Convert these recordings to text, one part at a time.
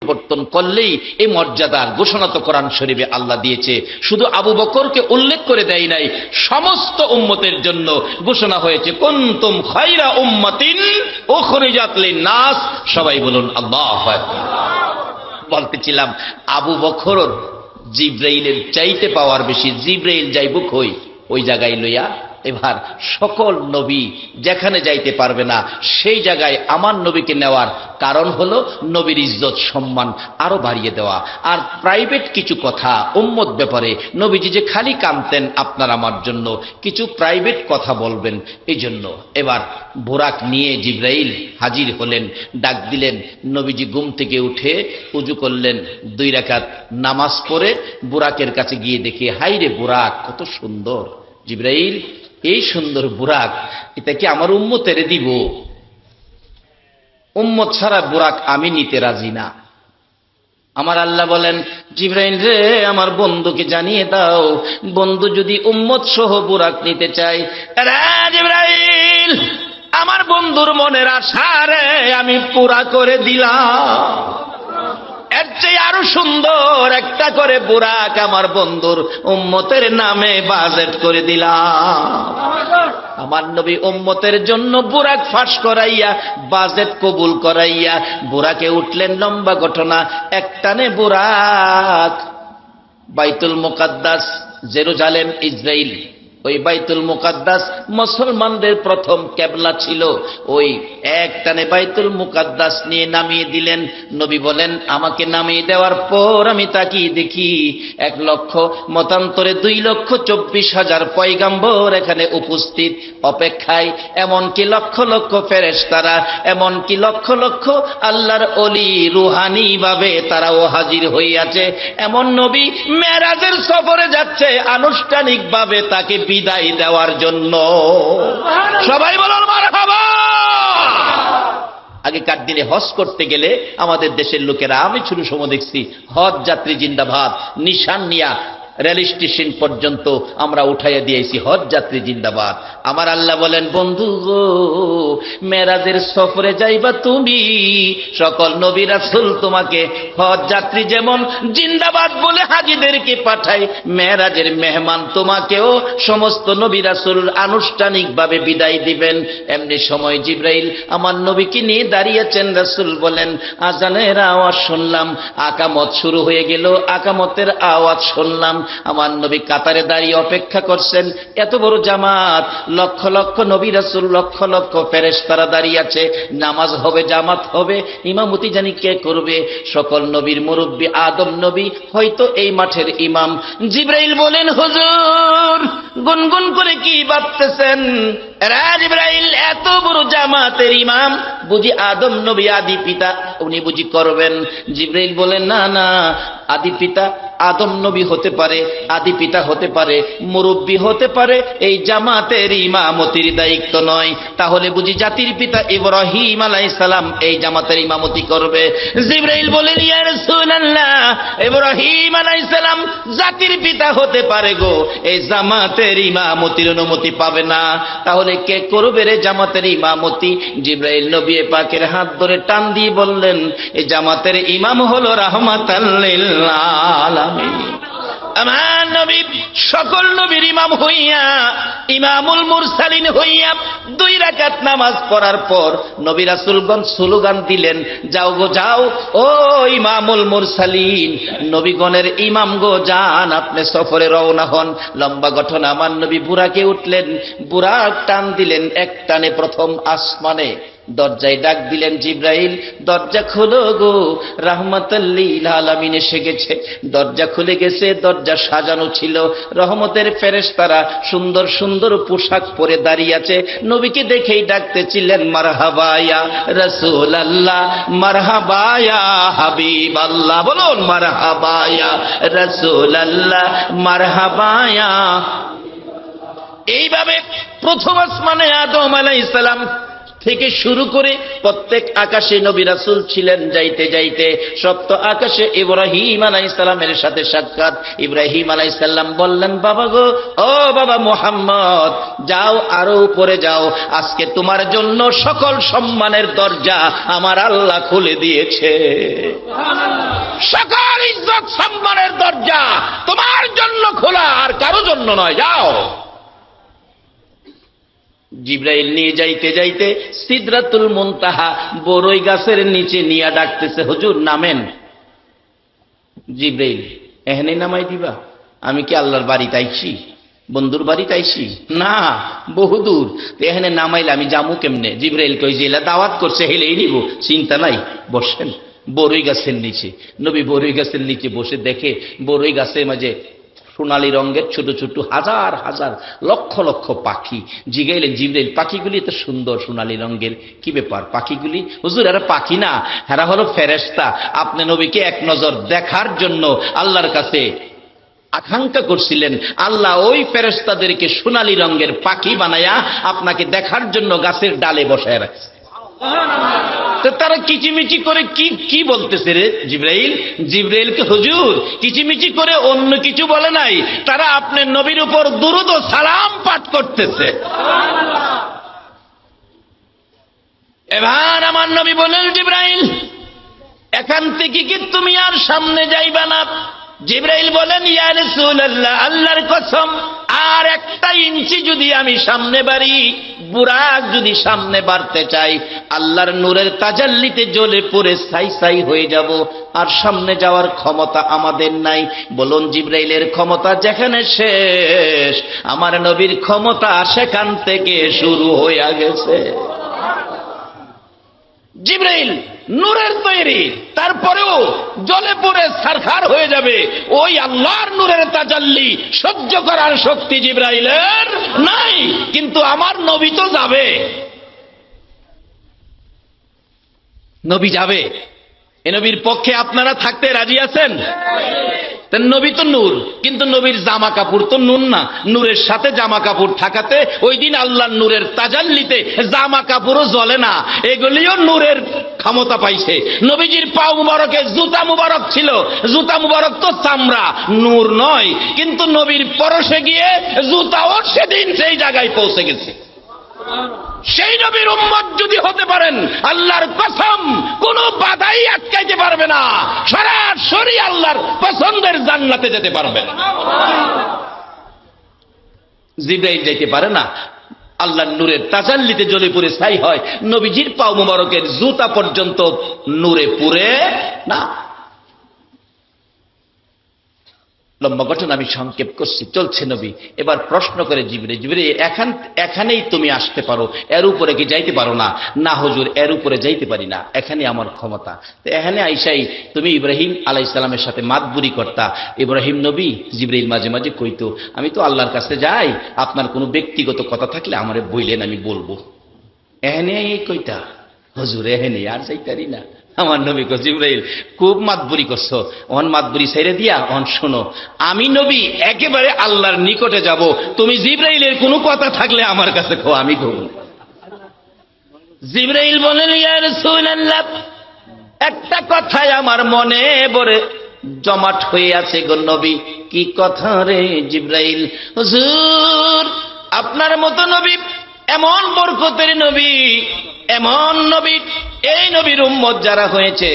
পরিবর্তন করলেই এই মর্যাদার ঘোষণা তো কোরআন শরীফে আল্লাহ দিয়েছে। শুধু আবু বকরকে উল্লেখ করে দেয় নাই, সমস্ত উম্মতের জন্য ঘোষণা হয়েছে কুনতুম খায়রা উম্মাতিন উখরিজাত লিন-নাস। সবাই বলুন আল্লাহু আকবার। বলতেছিলাম আবু বকর জিবরাইলের চাইতে পাওয়ার বেশি। জিবরাইল যাইব কই? ওই জায়গায় লইয়া এবার সকল নবী যেখানে যাইতে পারবে না সেই জায়গায় আমার নবীকে নেওয়ার কারণ হলো নবীর ইজ্জত সম্মান আরো বাড়িয়ে দেওয়া। আর প্রাইভেট কিছু কথা উম্মত ব্যাপারে নবীজি যে খালি কাঁদতেন আপনার আমার জন্য, কিছু প্রাইভেট কথা বলবেন এই জন্য। এবার বুরাক নিয়ে জিবরাইল হাজির হলেন, ডাক দিলেন। নবীজি ঘুম থেকে উঠে উজু করলেন, 2 রাকাত নামাজ পড়ে বুরাকের কাছে গিয়ে দেখে, হাই রে বুরাক কত সুন্দর। জিবরাইল, এই সুন্দর বুরাক এটা কি আমার উম্মতের দিব? উম্মত ছাড়া বুরাক আমি নিতে রাজি না। আমার আল্লাহ বলেন, জিবরাইল রে আমার বন্ধুকে জানিয়ে দাও, বন্ধু যদি উম্মত সহ বুরাক নিতে চায়। জিবরাইল, আমার বন্ধুর মনের আশা রে আমি পুরা করে দিলাম। এর চেয়ে আরো সুন্দর একটা করে বুরাক আমার বন্ধুর উম্মতের নামে বাজেট করে দিলাম। আমার নবী উম্মতের জন্য বুরাক ফাঁস করাইয়া বাজেট কবুল করাইয়া বুরাকে উঠলেন। লম্বা ঘটনা, একটানে বুরাক বাইতুল মুকাদ্দাস জেরুজালেম ইসরাইল, ওই বাইতুল মুকাদ্দাস মুসলমানদের প্রথম কেবলা ছিল। ওই একটানে বাইতুল মুকাদ্দাস নিয়ে নামিয়ে দিলেন। নবী বলেন, আমাকে নামিয়ে দেওয়ার পর আমি তাকিয়ে দেখি 1 লক্ষ মতান্তরে 2,24,000 পয়গাম্বর এখানে উপস্থিত অপেক্ষায়, এমনকি লক্ষ লক্ষ ফেরেশতারা, এমনকি লক্ষ লক্ষ আল্লাহর ওলি রুহানি ভাবে তারাও হাজির হইয়াছে। এমন নবী মেরাজের সফরে যাচ্ছে আনুষ্ঠানিকভাবে তাকে বিদায় দেওয়ার জন্য। সবাই বলুন মারহাবা। আগেকার দিনে হজ করতে গেলে আমাদের দেশের লোকেরা, আমি ছোট সময় দেখছি, হজ যাত্রী জিন্দাবাদ নিশান নিয়া রেল স্টেশন পর্যন্ত আমরা উঠাইয়া দিয়েছি, হজ যাত্রী জিন্দাবাদ। আমার আল্লাহ বলেন, বন্ধু গো, মেরাজের সফরে যাইবা তুমি, সকল নবী রাসূল তোমাকে হজ যাত্রী যেমন জিন্দাবাদ বলে হাজীদেরকে পাঠায়, মেরাজের মেহমান তোমাকেও সমস্ত নবী রাসূল আনুষ্ঠানিকভাবে বিদায় দিবেন। এমনি সময় জিবরাইল আমার নবীকে নিয়ে দাঁড়িয়েছেন। রাসূল বলেন, আজানের আওয়াজ শুনলাম, আকামত শুরু হয়ে গেল, আকামতের আওয়াজ শুনলাম। আমার নবী কাতারে দাঁড়িয়ে অপেক্ষা করছেন। এত বড় জামাত, লক্ষ লক্ষ নবী রাসূল, লক্ষ লক্ষ ফেরেশতারা দাঁড়িয়ে আছে। নামাজ হবে, জামাত হবে, ইমামতি জানি কে করবে? সকল নবীর মুরব্বী আদম নবী হয়তো এই মাঠের ইমাম। জিবরাইল বলেন, হুজুর গুনগুন করে কি ভাবতেছেন? জিবরাইল, এত বড় জামাতের ইমাম বুঝি আদম নবী আদি পিতা, উনি বুঝি করবেন? জিবরাইল বলেন, না না, আদি পিতা আদম নবী হতে পারে, আদি পিতা হতে পারে, মুরব্বী হতে পারে, এই জামাতের ইমামতির দায়িত্ব নয়। তাহলে বুঝি জাতির পিতা ইব্রাহিম আলাইহিস সালাম এই জামাতের ইমামতি করবে? জিবরাইল বলেন, ইয়া রাসূলুল্লাহ, ইব্রাহিম আলাইহিস সালাম জাতির পিতা হতে পারে গো, এই জামাতের ইমামতির অনুমতি পাবে না। তাহলে কে করবে রে জামাতের ইমামতি? জিবরাইল নবী পাকের হাত ধরে টান দিয়ে বললেন, এই জামাতের ইমাম হলো রাহমাতাল লিল আলামিন। আমার নবী সকল নবীর ইমাম হইয়া, ইমামুল মুরসালিন হইয়া 2 রাকাত নামাজ পড়ার পর নবী রাসূলগণ স্লোগান দিলেন, যাও গো যাও, ও ইমামুল মুরসালিন, নবীগণের ইমাম গো, যান আপনি সফরে রওনা হন। লম্বা ঘটনা, আমার নবী বুরাকে উঠলেন, বুরাক টান দিলেন, এক টানে প্রথম আসমানে। দরজায় ডাক দিলেন, জিবরাইল দরজা খোলো গো, রাহমাতাল লিল আলামিন এসে গেছে। দরজা খুলে গেছে, দরজা সাজানো ছিল, রহমতের ফেরেশতারা সুন্দর সুন্দর পোশাক পরে দাঁড়িয়ে আছে। নবীকে দেখেই ডাকতেছিলেন, মারহাবা ইয়া রাসূলুল্লাহ, মারহাবা ইয়া হাবিবাল্লাহ, বলুন মারহাবা ইয়া রাসূলুল্লাহ, মারহাবা ইয়া। এইভাবে প্রথম আসমানে আদম আলাইহিস সালাম থেকে শুরু করে প্রত্যেক আকাশে নবী রাসূল ছিলেন। যাইতে যাইতে সপ্ত আকাশে ইব্রাহিম আলাইহিস সালামের সাথে সাক্ষাৎ। ইব্রাহিম আলাইহিস সালাম বললেন, বাবা গো, ও বাবা মুহাম্মদ, যাও আরো উপরে যাও, আজকে তোমার জন্য সকল সম্মানের দরজা আমার আল্লাহ খুলে দিয়েছে। দরজা তোমার জন্য খোলা, আর কারো জন্য নয়, যাও। জিবরাইল নিয়ে যাইতে যাইতে সিদরাতুল মুনতাহা বড়ই গাছের নিচে নিয়ে ডাকতেছে, হুজুর নামেন। জিবরাইল, এখানে নামাই দিবা? আমি কি আল্লাহর বাড়িতে আইছি, বন্ধুর বাড়িতে আইছি? না, বহুদূর। এখানে নামাইলে আমি যামু কেমনে? জিবরাইল কই যে দাওয়াত করছে, হেলেই নিব, চিন্তা নাই, বসেন। বড়ই গাছের নিচে নবী বড়ই গাছের নিচে বসে দেখে বড়ই গাছের মাঝে সোনালী রঙের ছোট ছোট হাজার হাজার লক্ষ লক্ষ পাখি। জিগাইলেন, জিবরাইল পাখিগুলি এত সুন্দর সোনালী রঙের, কি ব্যাপার পাখিগুলি? হুজুর এরা পাখি না, এরা হলো ফেরেশতা। আপনি নবীকে এক নজর দেখার জন্য আল্লাহর কাছে আকাঙ্ক্ষা করছিলেন, আল্লাহ ওই ফেরেশতাদেরকে সোনালী রঙের পাখি বানায়া আপনাকে দেখার জন্য গাছের ডালে বসায় রাখছে। তারা কিচিমিচি করে কি বলতেছে রে জিবরাইল? জিবরাইলকে হুজুর কিচিমিচি করে অন্য কিছু বলে নাই, তারা আপনার নবীর উপর দুরূদ ও সালাম পাঠ করতেছে। এবার আমার নবী বলেন, জিবরাইল এখান থেকে কি তুমি আর সামনে যাইবা না? জিবরাইল বলেন, ইয়া রাসূলুল্লাহ, আল্লাহর কসম আর একটা ইঞ্চি যদি আমি সামনে বাড়ি, বুরাক যদি সামনে বাড়তে চাই, আল্লাহর নূরের তাজাল্লিতে জ্বলে পড়ে ছাই ছাই হয়ে যাব, আর সামনে যাওয়ার ক্ষমতা আমাদের নাই। বলুন জিবরাইলের ক্ষমতা যেখানে শেষ, আমার নবীর ক্ষমতা সেখান থেকে শুরু হয়ে গেছে। জিবরাইল নূরের তৈরি, তারপরেও জ্বলে পড়ে ছারখার হয়ে যাবে। ওই আল্লাহর নূরের তাজাল্লি সহ্য করার শক্তি জিবরাইলের নাই, কিন্তু আমার নবী তো যাবে, নবী যাবে। এ নবীর পক্ষে আপনারা থাকতে রাজি আছেন? নবী তো নূর, কিন্তু নবীর জামা কাপড় তো নূর না। নূরের সাথে জামা কাপড় থাকাতে ওই দিন আল্লাহর নূরের তাজাল্লিতে জামা কাপড়ও জ্বলে না, এগুলিও নূরের ক্ষমতা পাইছে। নবীজির পা মুবারকে জুতা মুবারক ছিল, জুতা মুবারক তো চামড়া, নূর নয়, কিন্তু নবীর পরশে গিয়ে জুতাও সেদিন সেই জায়গায় পৌঁছে গেছে। সেই নবীর উম্মত যদি হতে পারেন, আল্লাহর কসম কোন বাধাই আটকাইতে পারবে না, সরাসরি আল্লাহর পছন্দের জান্নাতে যেতে পারবেন। জিবরাইল যাইতে পারে না, আল্লাহর নূরের তাজাল্লিতে জ্বলে পুড়ে ছাই হয়। নবীজির পা মুবারকের জুতা পর্যন্ত নূরে পুড়ে না। লম্বা ঘটনা আমি সংক্ষেপ করছি, চলছে নবী। এবার প্রশ্ন করে জিবরাইল, জিবরাইল এখানেই তুমি আসতে পারো, এর উপরে কি যাইতে পারো না? না হুজুর, এর উপরে যাইতে পারি না, এখানে আমার ক্ষমতা। তো এখানে আইসাই তুমি ইব্রাহিম আলাইহিস সালামের সাথে মাতবুরি করতা। ইব্রাহিম নবী জিবরাইল মাঝে মাঝে কইতো, আমি তো আল্লাহর কাছে যাই, আপনার কোনো ব্যক্তিগত কথা থাকলে আমারে বইলেন, আমি বলবো। এখানে এই কইতা, হুজুর এখানে আর যাইতারি না। আমার নবী কো, জিবরাইল খুব মাতবুরি করছো, অন মাতবুরি ছেড়ে দিয়া অন শোনো, আমি নবী একেবারে আল্লাহর নিকটে যাব, তুমি জিবরাইলের কোনো কথা থাকলে আমার কাছে কো, আমি কব। জিবরাইল বলেন, ইয়া রাসূলুল্লাহ, একটা কথাই আমার মনে বড় জমাট হয়ে আছে গো নবী। কি কথা রে জিবরাইল? হুজুর আপনার মতো নবী, এমন বরকতের নবী, এমন নবী, এই নবীর উম্মত যারা হয়েছে,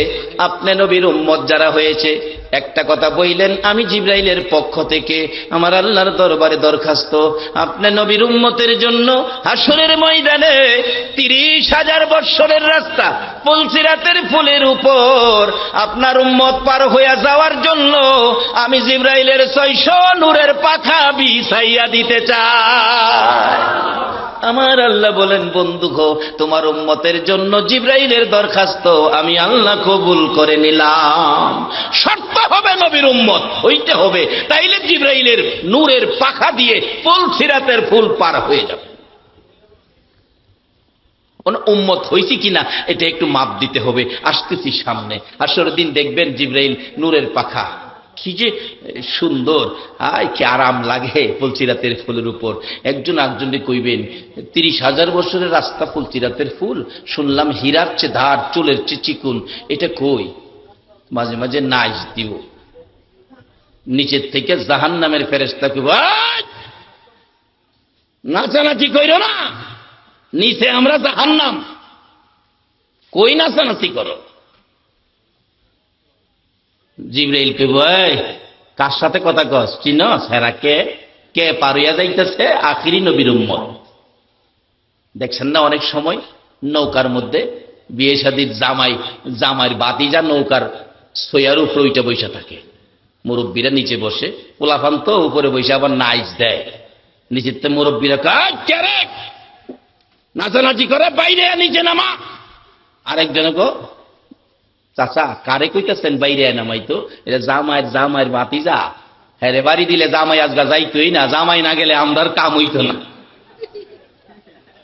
আপনি নবীর উম্মত যারা হয়েছে, একটা কথা বললেন, আমি জিবরাইলের পক্ষ থেকে আমার আল্লাহর দরবারে দরখাস্ত, আপনি নবীর উম্মতের জন্য হাসরের ময়দানে 30,000 বৎসরের রাস্তা পুলসিরাতের ফুলের উপর আপনার উম্মত পার হয়ে যাওয়ার জন্য আমি জিবরাইলের 600 নূরের পাখা বিছাইয়া দিতে চাই। আমার আল্লাহ বলেন, বন্ধু গো, তোমার উম্মতের জন্য জিবরাইলের দরখাস্ত আমি আল্লাহ কবুল করে নিলাম। শর্ত হবে নবীর উম্মত হইতে হবে, তাইলে জিবরাইলের নূরের পাখা দিয়ে পুলসিরাতের ফুল পার হয়ে যাবে। উম্মত হইছি কিনা এটা একটু মাপ দিতে হবে। আসতেছি সামনে, আসরের দিন দেখবেন জিবরাইল নূরের পাখা, কি যে সুন্দর, আয় কি আরাম লাগে পুলসিরাতের ফুলের উপর। একজন একজনকে কইবেন, 30,000 বছরের রাস্তা পুলসিরাতের ফুল, শুনলাম হীরার চেয়ে ধার, চুলের চেয়ে চিকুন, এটা কই? মাঝে মাঝে নাচ দিও, নিচের থেকে জাহান্নামের ফেরেশতা কইব, নাচানাচি কইরো না, নিচে আমরা জাহান্নাম, কই নাচানাচি করো? জিবরাইল কইব, কার সাথে কথা কস চিনস? হেরা কে কে পারিয়া যাইতেছে? আখিরি নবীর উম্মত। দেখছেন না অনেক সময় নৌকার মধ্যে বিয়ে শাদীর জামাইয়ের বাতিজা নৌকার সইয়ার উপরে ওইটা বৈশা থাকে, মুরব্বীরা নিচে বসে, পোলাপান তো উপরে বসে আবার নাইচ দেয়। নিচেতে মুরব্বীরা নাচানাচি করে, বাইরে নিচে নামা। আরেকজন গো চাচা কারে কইতেছেন বাইরে নামাই? তো এটা জামাইয়ের বাতিজা, হ্যাঁ রে, বাড়ি দিলে জামাই আজগা যাইতোই না, জামাই না গেলে আমদার কাম হইতো না।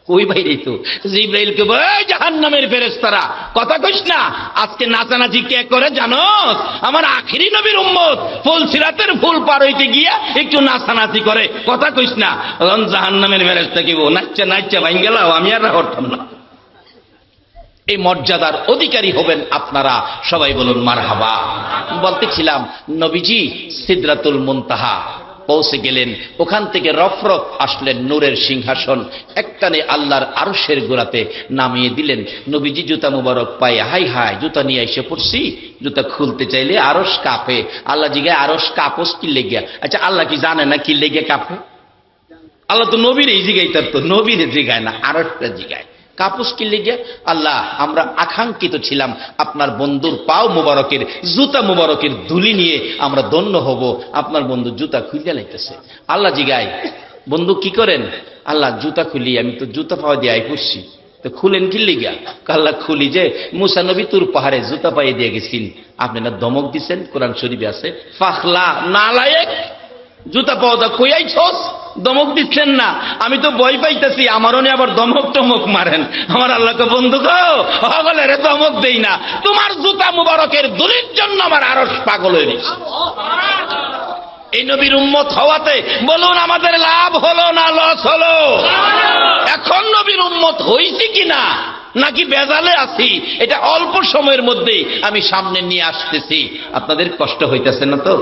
কই বাইরে তো জিব্রাইলকে জাহান্নামের ফেরেশতারা কথা কইস না, আজকে নাচানাচি কে করে জানো? আমার আখিরি নবীর উম্মত ফুল সিরাতের ফুল পার হইতে গিয়া একটু নাচানাচি করে, কথা কইস না। জাহান্নামের ফেরেশতা কি নাচা ভাঙ গেল, আমি আর করতাম না। এই মর্যাদার অধিকারী হবেন আপনারা, সবাই বলুন মারহাবা। বলতেছিলাম নবীজি সিদরাতুল মুনতাহা পৌঁছে গেলেন, ওখান থেকে রফরফ আসলেন নূরের সিংহাসন, একটানে আল্লাহর আরশের গোড়াতে নামিয়ে দিলেন। নবীজি জুতা মুবারক পায়ে হাই হাই জুতা নিয়ে এসে পড়ছি, জুতা খুলতে চাইলে আরশ কাঁপে। আল্লাহ জিগায় আরশ কাঁপস কি লেগে? আচ্ছা আল্লাহ কি জানে না কি লেগে কাঁপে? আল্লাহ তো নবীর এই জিগাই, তার তো নবীর জিগায় না, আরশটা জিগায় কাপুস কি লেগে? আল্লাহ আমরা আকাঙ্ক্ষিত ছিলাম আপনার বন্ধুর পাও মুবারকের জুতা মুবারকের ধুলি নিয়ে আমরা ধন্য হব, আপনার বন্ধু জুতা খুলে লাইতেছে। আল্লাহ জিগায় বন্ধু কি করেন? আল্লাহ জুতা খুলি, আমি তো জুতা পাওয়া দিয়ে আই করছি। তো খুলেন কি লেগা? আল্লাহ খুলি যে মুসা নবী তুর পাহাড়ে জুতা পাইয়ে দিয়ে গেছেন, আপনি না ধমক দিচ্ছেন, কোরআন শরীফে আছে ফাখলা নালায়েক, জুতা পাওয়া কইয়াই ছোস, দমক দিচ্ছেন না। আমি তো ভয় পাইতেছি, আমারও নিয়ে আবার দমক টমক মারেন। আমার আল্লাহকে বন্ধু গো হগলের দমক দেই না, তোমার জুতা মুবারকের দুলির জন্য আমার আরশ পাগল হয়ে গেছে। এই নবীর উম্মত হওয়াতে বলুন আমাদের লাভ হলো না লস হলো? এখন নবীর উম্মত হইছি কিনা নাকি বেজালে আছি, এটা অল্প সময়ের মধ্যে আমি সামনে নিয়ে আসতেছি। আপনাদের কষ্ট হইতেছে না তো?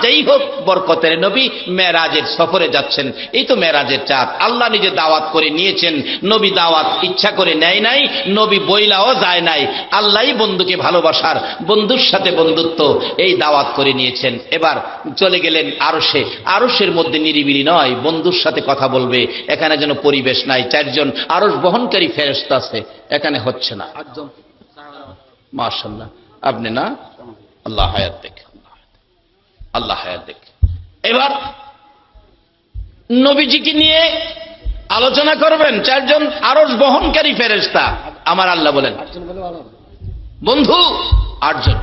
যাই হোক, বরকতের নবী মেরাজের সফরে যাচ্ছেন। এই তো মেরাজের চাঁদ, আল্লাহ নিজে দাওয়াত করে নিয়েছেন। নবী দাওয়াত ইচ্ছা করে নেয় নাই, নবী বইলাও যায় নাই, আল্লাহই বন্ধুকে ভালোবাসার, বন্ধুর সাথে বন্ধুত্ব এই দাওয়াত করে নিয়েছেন। এবার চলে গেলেন আরশে। আরশের মধ্যে নিরিবিলি নয়, বন্ধুর সাথে কথা বলবে, এখানে যেন পরিবেশ নাই। চারজন আরশ বহনকারী ফেরেশতা আছে, এখানে হচ্ছে না। মাশাআল্লাহ, আপনি না আল্লাহ হায়াত দেখ, আল্লাহ হায়াত দেখ। এবার নবীজিকে নিয়ে আলোচনা করবেন চারজন আরশ বহনকারী ফেরেশতা। আমার আল্লাহ বলেন বন্ধু 8 জন,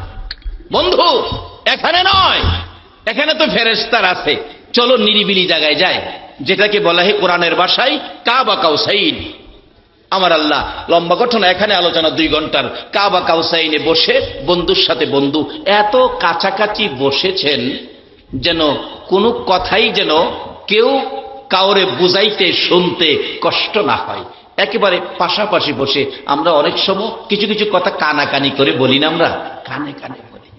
বন্ধু এখানে নয়, এখানে তো ফেরেশতার আছে, চলো নিরিবিলি জায়গায় যায়, যেটাকে বলা হয় কোরআনের ভাষায় কাবা কাউসাইন। আমার আল্লাহ লম্বা ঘটনা, এখানে আলোচনা 2 ঘন্টার। কাবা কাউসাইনে বসে বন্ধুর সাথে বন্ধু এত কাছাকাছি বসেছেন যেন কোনো কথাই যেন কেউ কাউরে বুঝাইতে শুনতে কষ্ট না হয়, একেবারে পাশাপাশি বসে। আমরা অনেক সময় কিছু কিছু কথা কানাকানি করে বলি না, আমরা কানে কানে বলি।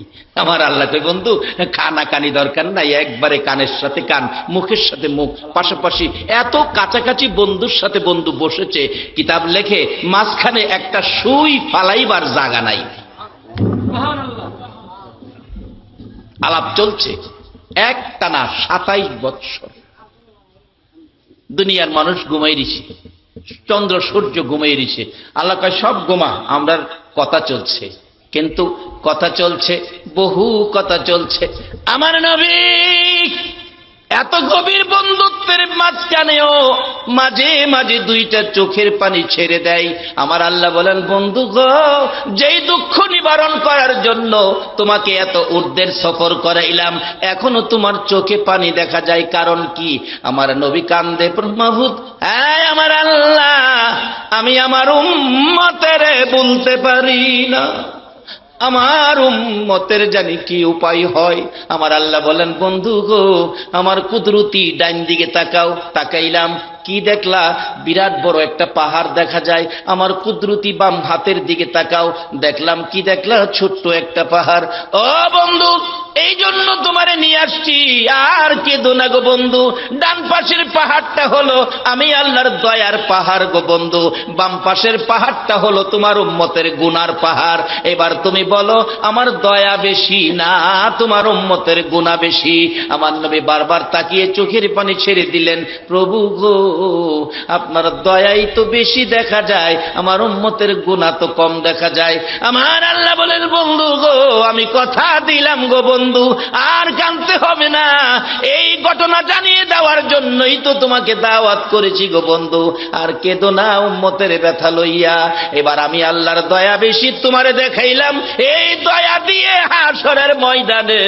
আমার আল্লাহ কই বন্ধু কানাকানি দরকার নাই, একবারে কানের সাথে কান, মুখের সাথে মুখ, পাশাপাশি এত কাছাকাছি বন্ধুর সাথে বন্ধু বসেছে। কিতাব লেখে মাঝখানে একটা সুই ফালাইবার জায়গা নাই। আলাপ চলছে একটানা 27 বৎসর। দুনিয়ার মানুষ ঘুমাই দিছে, চন্দ্র সূর্য ঘুমাই দিছে। আল্লাহ কয় সব ঘুমা, আমরা কথা চলছে। কিন্তু কথা চলছে, বহু কথা চলছে। আমার নবী এত গভীর বন্ধুত্বের মাঝখানেও মাঝে মাঝে 2টা চোখের পানি ছেড়ে দেয়। আমার আল্লাহ বলেন বন্ধু গো, যেই দুঃখ নিবারণ করার জন্য তোমাকে এত ঊর্ধ্বের সফর করাইলাম, এখনো তোমার চোখে পানি দেখা যায়, কারণ কি? আমার নবী কান্দে, মাহবুব হ্যাঁ আমার আল্লাহ, আমি আমার উম্মতের বলতে পারি না, আমার উম্মতের জানি কি উপায় হয়। আমার আল্লাহ বলেন বন্ধু গো, আমার কুদরতি ডাইন দিকে তাকাও। তাকাইলাম, কি দেখলা? বিরাট বড় একটা পাহাড় দেখা যায়। আমার কুদরতি বাম হাতের দিকে তাকাও, দেখলাম কি দেখলা? ছোট্ট একটা পাহাড়। ও বন্ধু এই জন্য তোমারে নিয়ে আসছি, আর কেঁদো না গো বন্ধু। ডান পাশের পাহাড়টা হলো আমি আল্লাহর দয়ার পাহাড় গো বন্ধু, বাম পাশের পাহাড়টা হলো তোমার উম্মতের গুনার পাহাড়। এবার তুমি বলো আমার দয়া বেশি না তোমার উম্মতের গুনাহ বেশি? আমার নবী বারবার তাকিয়ে চোখের পানি ছেড়ে দিলেন, প্রভু গো আপনার দয়াই তো বেশি দেখা যায়, আমার উম্মতের গুনাহ তো কম দেখা যায়। আমার আল্লাহ বলেন, বন্ধু গো আমি কথা দিলাম গো বন্ধু, আর কাঁদতে হবে না, এই ঘটনা জানিয়ে দেওয়ার জন্যই তো তোমাকে দাওয়াত করেছি গো বন্ধু, আর কেঁদো না উম্মতের ব্যথা লইয়া। এবার আমি আল্লাহর দয়া বেশি তোমারে দেখাইলাম, এই দয়া দিয়ে হাশরের ময়দানে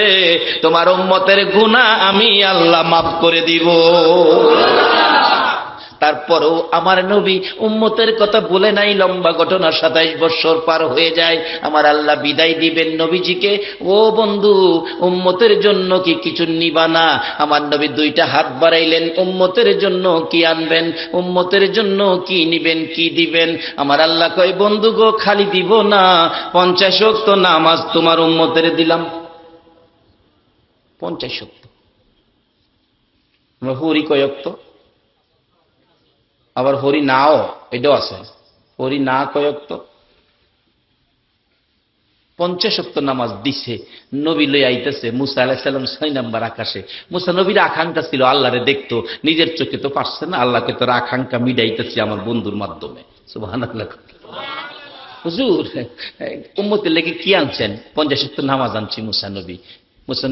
তোমার উম্মতের গুনাহ আমি আল্লাহ মাফ করে দিব। তারপরও আমার নবী উম্মতের কথা বলে নাই। লম্বা ঘটনা, 27 বছর পার হয়ে যায়, আমার আল্লাহ বিদায় দিবেন নবীজিকে। ও বন্ধু উম্মতের জন্য কি কিছু নিবা না? আমার নবী 2টা হাত বাড়াইলেন, উম্মতের জন্য কি আনবেন, উম্মতের জন্য কি নিবেন, কি দিবেন? আমার আল্লাহ কয়, বন্ধু গো খালি দিব না, 50 ওয়াক্ত নামাজ তোমার উম্মতের দিলাম। 50 ওয়াক্ত। হরি কয় ওয়াক্ত? আবার হরি নাও, এটাও আছে, হরি না কয়ক্ত? 50 ওয়াক্ত নামাজ দিছে। নবী লই আইতেছে, মুসা আলাইহিস সালাম 6 নম্বর আকাশে। মুসা নবীর আকাঙ্ক্ষা ছিল আল্লাহরে দেখতো, নিজের চোখে তো পারছে না, আল্লাহকে তোর আকাঙ্ক্ষা মিটাইতেছি আমার বন্ধুর মাধ্যমে। সুবহানাল্লাহ। হুজুর উম্মতের লেগে কি আনছেন? 50 ওয়াক্ত নামাজ আনছি। মুসা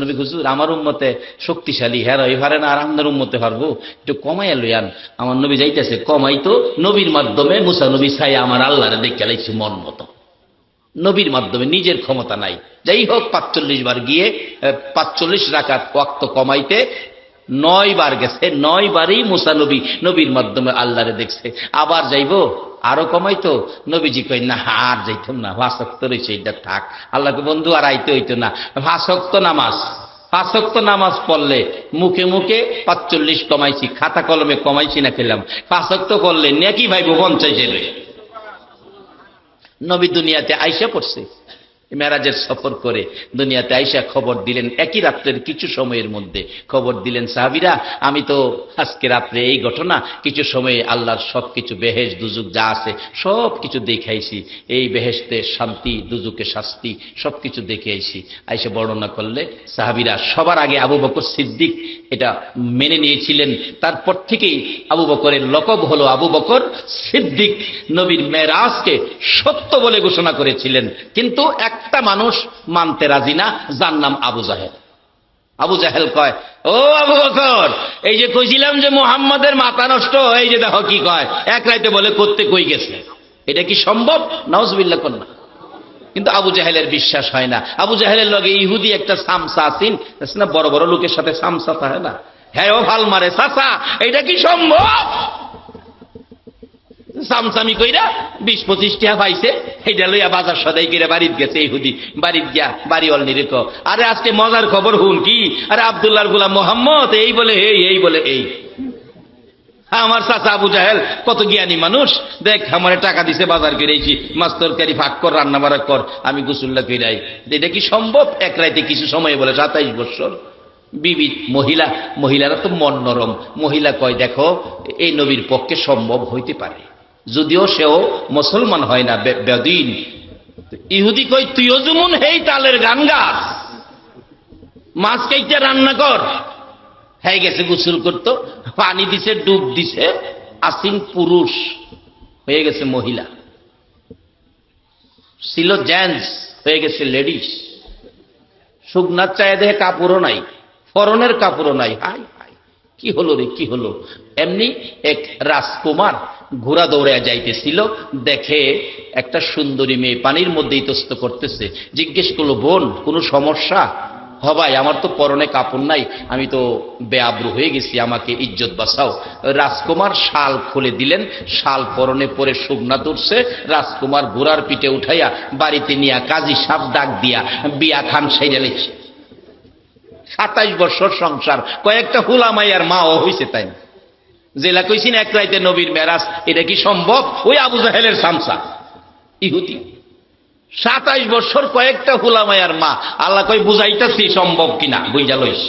নবী, হুজুর আমার উম্মতে শক্তিশালী, হ্যাঁ এবারে না আর আপনার উম্মতে পারবো, একটু কমাইয়া লইয়ান। আমার নবী যাইতেছে, কমাই তো নবীর মাধ্যমে। মুসা নবী চাই আমার আল্লাহরে দেখে লাইছি মন মতো, নবীর মাধ্যমে, নিজের ক্ষমতা নাই। যাই হোক 45 বার গিয়ে 45 রাকাত ওয়াক্ত কমাইতে 9 বার গেছে, 9 বারই মুসা নবী নবীর মাধ্যমে আল্লাহরে দেখছে। আবার যাইবো, আরো কমাইতো। নবীজি কই না আর যাইতাম না, 5 ওয়াক্ত রয়েছে, এটা থাক। আল্লাহকে বন্ধু আর আইতে হইতো না, 5 ওয়াক্ত নামাজ। 5 ওয়াক্ত নামাজ পড়লে মুখে মুখে 45 কমাইছি, খাতা কলমে কমাইছি না খেলাম। 5 ওয়াক্ত করলে নেকি ভাইবো 50 এলে। নবী দুনিয়াতে আইসা পড়ছে, মেরাজের সফর করে দুনিয়াতে আইসা খবর দিলেন, একই রাত্রের কিছু সময়ের মধ্যে খবর দিলেন, সাহাবীরা আমি তো আজকে রাত্রে এই ঘটনা, কিছু সময়ে আল্লাহর সবকিছু বেহেশত দুজুক যা আছে সব কিছু দেখাইছি, এই বেহেশতে শান্তি, দুজুকে শাস্তি, সবকিছু দেখে আইছি। আইসা বর্ণনা করলে সাহাবীরা সবার আগে আবু বকর সিদ্দিক এটা মেনে নিয়েছিলেন। তারপর থেকেই আবু বকরের লকব হলো আবু বকর সিদ্দিক। নবীর মেরাজকে সত্য বলে ঘোষণা করেছিলেন, কিন্তু একটা মানুষ মানতে রাজি না, যার নাম আবু জাহেল। আবু জাহেল কয়, ও আবু বকর, এই যে কইছিলাম যে মুহাম্মাদের মাথা নষ্ট, এই যে দেখো কি কয়, এক রাইতে বলে করতে কই গেছে, এটা কি সম্ভব? নাউজুবিল্লাহ কন্যা। কিন্তু আবু জাহেলের বিশ্বাস হয় না। আবু জাহেলের লগে ইহুদি একটা সামসা আছেন না, বড় বড় লোকের সাথে সামসা থাকে না, হ্যাঁ ও ভাল মারে, চাচা এটা কি সম্ভব? সামসামি কইরা 20-25 টাকা পাইছে, এইটা লইয়া বাজার সদাই করে বাড়িতে গেছে ইহুদি। বাড়িতে গিয়া বাড়ি অলনিরে কো, আরে আজকে মজার খবর হুন কি, আরে আব্দুল্লাহর গোলাম মোহাম্মদ এই বলে এই বলে এই। আমার চাচা আবু জাহেল কত জ্ঞানী মানুষ, দেখ আমারে টাকা দিছে, বাজার করেছি, মাছ তরকারি ভাগ কর, রান্না বাড়া কর, আমি গোসুল্লা কইরাই। এটা কি সম্ভব? এক রাইতে কিছু সময় বলে 27 বছর। বিবি মহিলারা তো মন নরম, মহিলা কয় দেখো এই নবীর পক্ষে সম্ভব হইতে পারে, যদিও সেও মুসলমান হয় না, বেদিন। ইহুদি কই তুইও যেমন হেই তালের গান গাছ, মাছ কাইটা রান্না কর। হয়ে গেছে গোসল করতো, পানি দিছে, ডুব দিছে, আসিন পুরুষ হয়ে গেছে মহিলা, ছিল জেন্টস হয়ে গেছে লেডিস। শুকনার চায় দেহে কাপড়ও নাই, ফরনের কাপড়ও নাই। হাই হাই, কি হলো রে, কি হলো? এমনি এক রাজকুমার ঘোড়া দৌড়ে যাইতেছিল, দেখে একটা সুন্দরী মেয়ে পানির মধ্যে ইতস্ত করতেছে। জিজ্ঞেস করলো, বোন কোনো সমস্যা? হবাই, আমার তো পরনে কাপড় নাই, আমি তো বেআব্রু হয়ে গেছি, আমাকে ইজ্জত বাঁচাও। রাজকুমার শাল খুলে দিলেন, শাল পরনে পরে শুকনা তুলছে। রাজকুমার ঘোড়ার পিঠে উঠাইয়া বাড়িতে নিয়া কাজী সাপ ডাক দিয়া বিয়া খান সাইরা লেছে। 27 বছর সংসার, কয়েকটা হুলামাইয়ার মাও হইছে। তাই জেলা কইছিন এক রাইতে নবীর মেরাজ, এটা কি সম্ভব? ওই আবু জাহেলের সামসা ইহুদি। 27 বছর কয়েকটা হুলামায়ার মা। আল্লাহ কই বুঝাইতেছি সম্ভব কিনা, বুঝা লইস।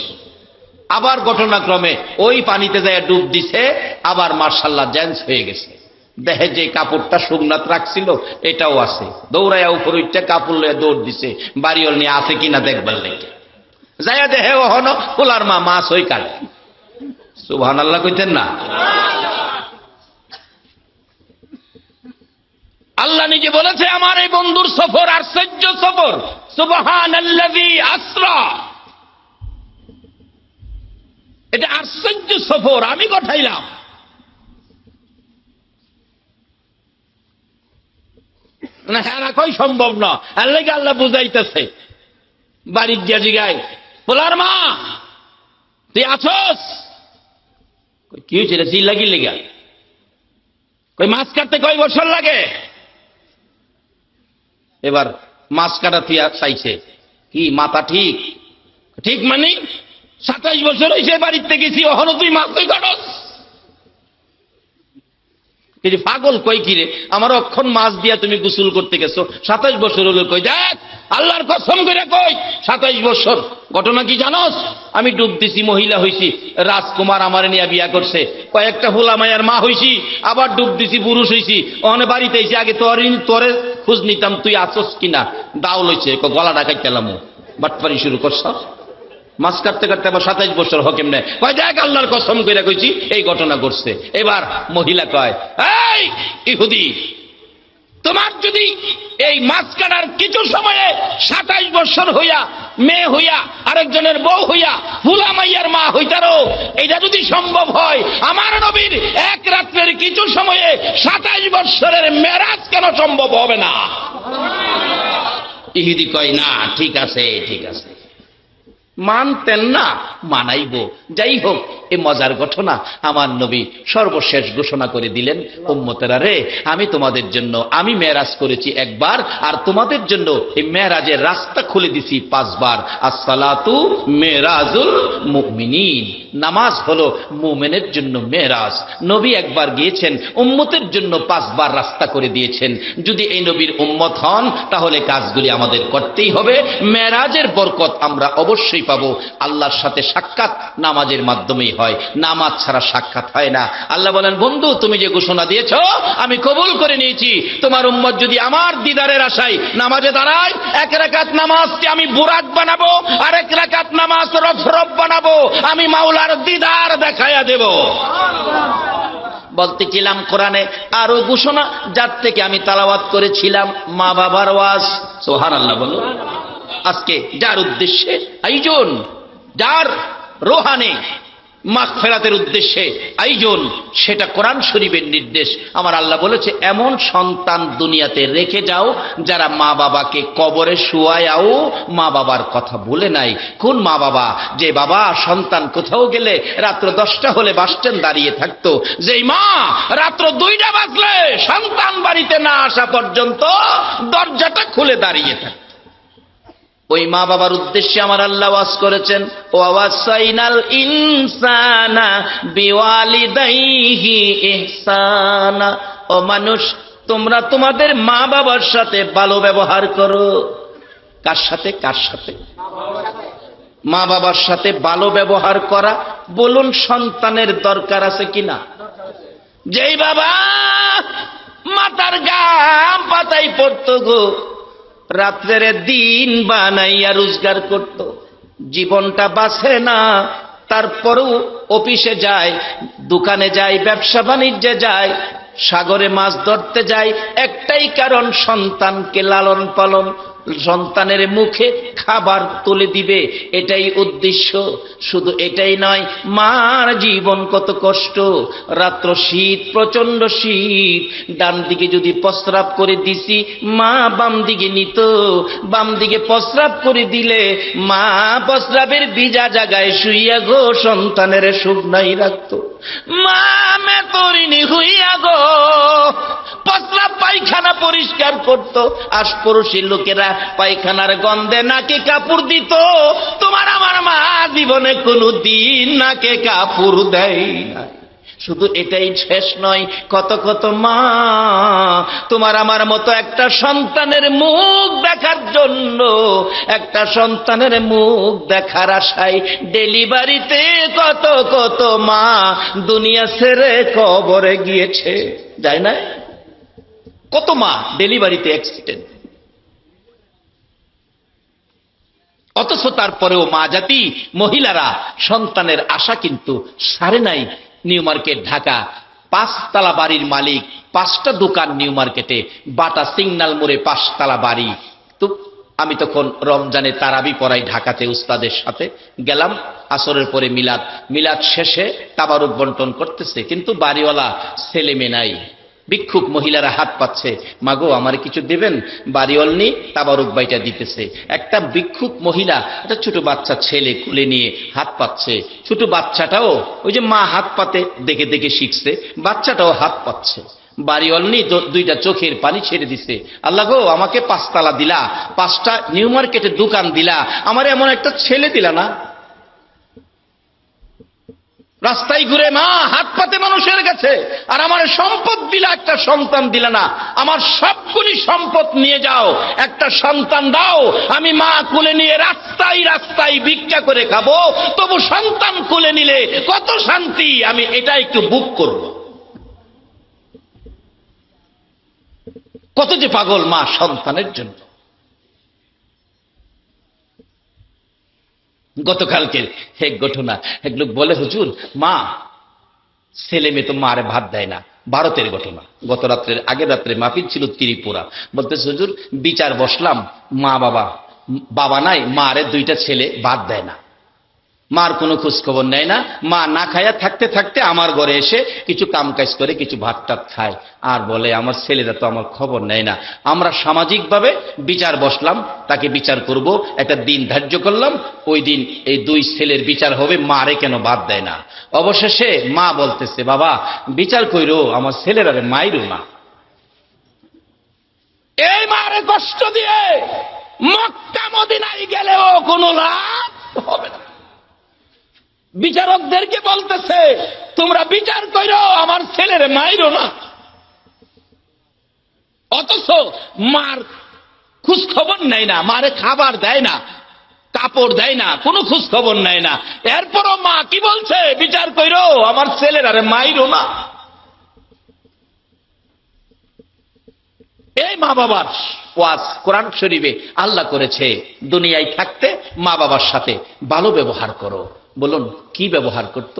আবার ঘটনাক্রমে ওই পানিতে যায় ডুব দিছে, আবার মার্শাল্লাহ জেন্স হয়ে গেছে। দেহে যে কাপড়টা সুগনাথ রাখছিল এটাও আছে, দৌড়াইয়া উপর উঠতে কাপড় লয়ে দৌড় দিছে বাড়িওয়াল নিয়ে আছে কিনা দেখবার লেগে। যাইয়া দেহে ওহন ফুলার মা মাছ হই কালে। সুবহানাল্লাহ কইতেন না? আল্লাহ নিজে বলেছে আমার এই বন্ধুর সফর আশ্চর্য সফর। সুবহানাল্লাযী আসরা, এটা আশ্চর্য সফর, আমি পাঠাইলাম। না হ্যাঁ কই সম্ভব না, আল্লাহ বুঝাইতেছে। বাড়ির গিয়া জিগায় পোলার মা তুই আছস? কি হয়েছিল? চিল্লা কি লেগা? কই মাছ কাটতে কয় বছর লাগে? এবার মাছ কাটা তুই চাইছে কি মাথা ঠিক? ঠিক মানে 27 বছর হয়েছে বাড়িতে গেছি, ওখানে তুই মাছ তুই কাটস? কিন্তু পাগল কই কিরে, আমার অক্ষণ মাছ দিয়া তুমি গোসল করতে গেছো, 27 বছর হলো। কই দেখ আল্লাহর কসম করে কই 27 বছর। ঘটনা কি জানোস? আমি ডুব দিছি, মহিলা হইছি, রাজকুমার আমার নিয়ে বিয়া করছে, কয়েকটা হুলামায়ার মা হইছি, আবার ডুব দিছি, পুরুষ হইছি, ওখানে বাড়িতে এসে আগে তোরে খোঁজ নিতাম তুই আছস কিনা। দাও লইছে, গলা ডাকাই গেলাম, বাটপারি শুরু করছ। মাছ কাটতে কাটতে আবার 27 বছর হকেম নেয়। কয় দেখ আল্লাহর কসম কইরা কইছি এই ঘটনা ঘটছে। এবার মহিলা কয় এই ইহুদি, তোমার যদি এই মাছ কাটার কিছু সময়ে 27 বছর হইয়া মেয়ে হইয়া আরেকজনের বউ হইয়া হুলামাইয়ার মা হইতারো, এটা যদি সম্ভব হয় আমার নবীর এক রাত্রের কিছু সময়ে 27 বছরের মেরাজ কেন সম্ভব হবে না? ইহুদি কয় না ঠিক আছে ঠিক আছে, মানতেন না, মানাইব। যাই হোক, এ মজার ঘটনা। আমার নবী সর্বশেষ ঘোষণা করে দিলেন, উম্মতেরা রে, আমি তোমাদের জন্য আমি মেরাজ করেছি একবার, আর তোমাদের জন্য এই মেরাজের রাস্তা খুলে দিছি 5 বার। আসসালাতু মেরাজুল মুমিনিন, নামাজ হলো মুমিনের জন্য মেরাজ। নবী একবার গিয়েছেন, উম্মতের জন্য 5 বার রাস্তা করে দিয়েছেন। যদি এই নবীর উম্মত হন তাহলে কাজগুলি আমাদের করতেই হবে। মেরাজের বরকত আমরা অবশ্যই পাবো। আল্লাহর সাথে সাক্ষাৎ নামাজের মাধ্যমেই হয়, নামাজ ছাড়া সাক্ষাৎ হয় না। আল্লাহ বলেন বন্ধু তুমি যে ঘোষণা দিয়েছো আমি কবুল করে নিয়েছি। তোমার উম্মত যদি আমার দিদারের আশায় নামাজে দাঁড়ায়, 1 রাকাত নামাজকে আমি বুরাক বানাবো, আর 1 রাকাত নামাজ রফরফ বানাবো, আমি মাওলার দিদার দেখাইয়া দেব। বলতেছিলাম কোরআনে আরো ঘোষণা যার থেকে আমি তালাওয়াত করেছিলাম, মা বাবার ওয়াজ। সুবহানাল্লাহ বলো। আজকে যার উদ্দেশ্যে আয়োজন, যার রোহানে মাগফিরাতের উদ্দেশ্যে আয়োজন, সেটা কোরআন শরীফের নির্দেশ। আমার আল্লাহ বলেছে এমন সন্তান দুনিয়াতে রেখে যাও যারা মা বাবাকে কবরে শুয়ায়াও মা বাবার কথা বলে নাই। কোন মা বাবা? যে বাবা সন্তান কোথাও গেলে রাত্র 10টা হলে বাস স্ট্যান্ড দাঁড়িয়ে থাকতো, যেই মা রাত্র 2টা বাজলে সন্তান বাড়িতে না আসা পর্যন্ত দরজাটা খুলে দাঁড়িয়ে থাকতো। ওই মা বাবার উদ্দেশ্যে আমার আল্লাহ ওয়াজ করেছেন, ওয়াসাইনাল ইনসানা বিওয়ালিদাইহি ইহসানা। ও মানুষ, তোমরা তোমাদের মা বাবার সাথে ভালো ব্যবহার করো। কার সাথে? কার সাথে? মা বাবার সাথে ভালো ব্যবহার করা বলুন সন্তানের দরকার আছে কিনা? যেই বাবা মাথার গাম পাতাই পড়তো গো, রাত্রের দিন বানাইয়া রোজগার করত, জীবনটা বাঁচে না, তারপরও অফিসে যায়, দোকানে যায়, ব্যবসা বাণিজ্যে যায়, সাগরে মাছ ধরতে যায়, একটাই কারণ সন্তানকে লালন পালন, সন্তানের মুখে খাবার তুলে দিবে, এটাই উদ্দেশ্য। শুধু এটাই নয়, মার জীবন কত কষ্ট। রাত্র শীত, প্রচন্ড শীত, ডান দিকে যদি প্রস্রাব করে দিছি মা বাম দিকে নিত, বাম দিকে প্রস্রাব করে দিলে মা প্রস্রাবের ভিজা জায়গায় শুইয়া গো সন্তানের শুকনাই রাখতো। মা মেতরিনি হইয়া গো প্রস্রাব পায়খানা পরিষ্কার করত, আশপাশি লোকেরা পায়খানার গন্ধে নাকে কাপড় দিত। তোমার আমার মা জীবনে কোনো দিন নাকে কাপড় দেয় না। শুধু এটাই শেষ নয়, কত কত মা তোমার আমার মতো একটা সন্তানের মুখ দেখার জন্য, একটা সন্তানের মুখ দেখার আশায় ডেলিভারিতে কত কত মা দুনিয়া ছেড়ে কবরে গিয়েছে, যায় না? কত মা ডেলিভারিতে অ্যাক্সিডেন্ট। অথচ তারপরেও মা জাতি মহিলারা সন্তানের আশা কিন্তু সারে নাই। নিউ মার্কেট ঢাকা, 5 তলা বাড়ির মালিক, 5টা দোকান নিউ মার্কেটে, বাটা সিগন্যাল মোড়ে 5 তলা বাড়ি। তো আমি তখন রমজানে তারাবি পড়াই ঢাকাতে উস্তাদের সাথে গেলাম, আসরের পরে মিলাদ শেষে তাবারুক বন্টন করতেছে, কিন্তু বাড়িওয়ালা ছেলে মেয়ে নাই। ভিক্ষুক মহিলারা হাত পাচ্ছে, মাগো আমার কিছু দেবেন, বাড়িওয়ালনি তাবারুক বাইটা দিতেছে। একটা ভিক্ষুক মহিলা একটা ছোট বাচ্চা ছেলে কোলে নিয়ে হাত পাচ্ছে, ছোট বাচ্চাটাও ওই যে মা হাত পাতে দেখে দেখে শিখছে, বাচ্চাটাও হাত পাচ্ছে। বাড়িওয়ালনি 2টা চোখের পানি ছেড়ে দিছে, আল্লাহ গো আমাকে 5 তালা দিলা, 5টা নিউ মার্কেটে দোকান দিলা, আমার এমন একটা ছেলে দিলা না। রাস্তায় ঘুরে মা হাত পাতে মানুষের কাছে, আর আমার সম্পদ দিলা, একটা সন্তান দিলা না। আমার সবগুলি সম্পদ নিয়ে যাও, একটা সন্তান দাও, আমি মা কোলে নিয়ে রাস্তায় রাস্তায় ভিক্ষা করে খাবো, তবু সন্তান কোলে নিলে কত শান্তি, আমি এটা একটু বুক করব। কত যে পাগল মা সন্তানের জন্য। গতকালকে এক ঘটনা, এক লোক বলে হুজুর মা ছেলে মেয়ে তো মারে ভাত দেয় না, ভারতের ঘটনা। গত রাত্রের আগের রাত্রে মাহফিল ছিল ত্রিপুরা, বলতেছে হুজুর বিচার বসলাম, মা বাবা নাই, মারে 2টা ছেলে ভাত দেয় না, মার কোনো খোঁজ খবর নেয় না, মা না খায়া থাকতে থাকতে আমার ঘরে এসে কিছু কাম কাজ করে কিছু ভাত টাত খায়, আর বলে আমার ছেলেরা তো আমার খবর নেয় না। আমরা সামাজিকভাবে বিচার বসলাম, তাকে বিচার করব, একটা দিন ধার্য করলাম, ওই দিন এই 2 ছেলের বিচার হবে, মারে কেন ভাত দেয় না। অবশেষে মা বলতেছে বাবা বিচার কইরো, আমার ছেলেরা মাইরো না। এই মারে কষ্ট দিয়ে মক্কা মদিনায় গেলেও কোনো লাভ হবে না। বিচারকদেরকে বলতেছে তোমরা বিচার করো, আমার ছেলের মাইরো না। অথচ মার খোঁজ খবর নেয় না, মারে খাবার দেয় না, কাপড় দেয় না, কোনো খোঁজ খবর নেয় না। এরপরও মা কি বলছে, বিচার করো, আমার ছেলের আরে মাইরো না। এই মা বাবার ওয়াজ কোরআন শরীফে আল্লাহ করেছে, দুনিয়ায় থাকতে মা বাবার সাথে ভালো ব্যবহার করো। বলুন কি ব্যবহার করত?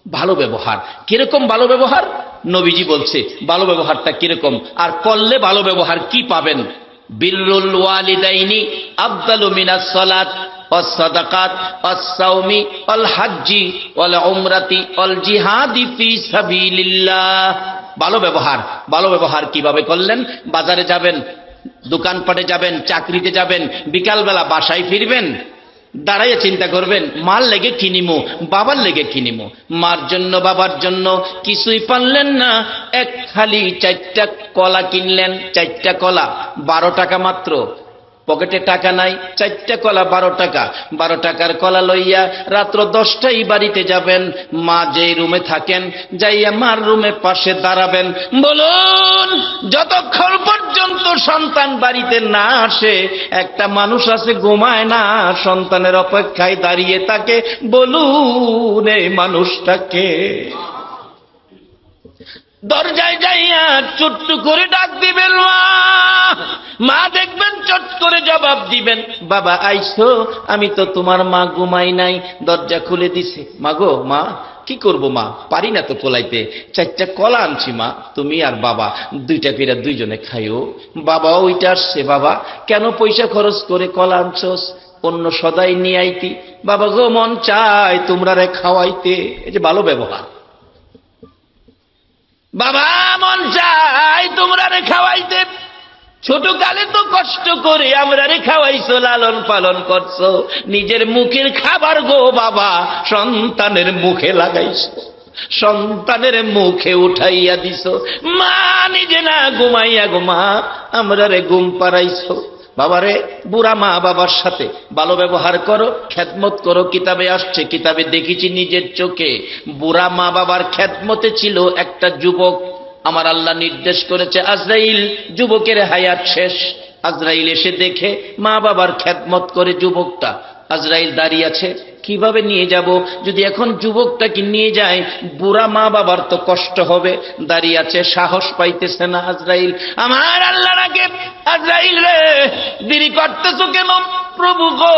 ভালো ব্যবহার। কিরকম ভালো ব্যবহার? নবীজি বলছে ভালো ব্যবহারটা কিরকম, আর করলে ভালো ব্যবহার কি পাবেন। বিররুল ওয়ালিদাইনি আফদালু মিনাস সালাত ওয়াস সাদাকাত ওয়াস সাওমি ওয়াল হাজ্জি ওয়াল উমরাতি ওয়াল জিহাদি ফি সাবিলিল্লাহ। ভালো ব্যবহার। ভালো ব্যবহার কিভাবে করলেন? বাজারে যাবেন, দোকানপাটে যাবেন, চাকরিতে যাবেন, বিকালবেলা বাসায় ফিরবেন, দাঁড়াইয়ে চিন্তা করবেন মার লেগে কিনিমো, বাবার লেগে কিনিমো। মার জন্য বাবার জন্য কিছুই পারলেন না, এক খালি 4টা কলা কিনলেন, 4টা কলা 12 টাকা মাত্র, পকেটে টাকা নাই, 4টা কলা 12 টাকা। 12 টাকার কলা লইয়া রাত্র 10টায় বাড়িতে যাবেন, মা যেই রুমে থাকেন যাইয়া মার রুমে পাশে দাঁড়াবেন। বলুন যতক্ষণ পর্যন্ত সন্তান বাড়িতে না আসে, একটা মানুষ আছে ঘুমায় না, সন্তানের অপেক্ষায় দাঁড়িয়ে থাকে। বলুন এই মানুষটাকে দরজায় যাইয়া চুট্টু করে ডাক দিবেন মা, মা দেখবেন চট করে জবাব দিবেন বাবা আইসো, আমি তো তোমার মা ঘুমাই নাই, দরজা খুলে দিছে। মা গো মা কি করব মা, পারি না তো কোলাইতে, 4টা কলা আনছি মা, তুমি আর বাবা 2টা করে 2জনে খাইও। বাবা ওইটা আসছে, বাবা কেন পয়সা খরচ করে কলা আনছস, অন্য সদাই নিয়ে আইতি। বাবা গো মন চায় তোমরা রে খাওয়াইতে। এই যে ভালো ব্যবহার। বাবা মন চাই তোমরা রে খাওয়াইতে, ছোটকালে তো কষ্ট করে আমরা রে খাওয়াইছো, লালন পালন করছো, নিজের মুখের খাবার গো বাবা সন্তানের মুখে লাগাইছো, সন্তানের মুখে উঠাইয়া দিছো। মা নিজে না ঘুমাইয়া গো মা আমরা রে ঘুম পাড়াইছো। বাবারে, বুড়া মা বাবার সাথে ভালো ব্যবহার করো, খেদমত করো। কিতাবে আসছে, কিতাবে দেখেছি নিজের চোখে, বুড়া মা বাবার খেদমতে ছিল একটা যুবক। আমার আল্লাহ নির্দেশ করেছে, আজরাইল, যুবকের হায়াত শেষ। আজরাইল এসে দেখে মা বাবার খেদমত করে যুবকটা। আজরাইল দাঁড়িয়ে আছে, কিভাবে নিয়ে যাব? যদি এখন যুবকটাকে নিয়ে যায়, বুড়া মা বাবার তো কষ্ট হবে। দাঁড়িয়ে আছে, সাহস পাইতেছে না আজরাইল। আমার আল্লাহ রাগে, আজরাইল রে, দেরি করতেছো কেন? প্রভু গো,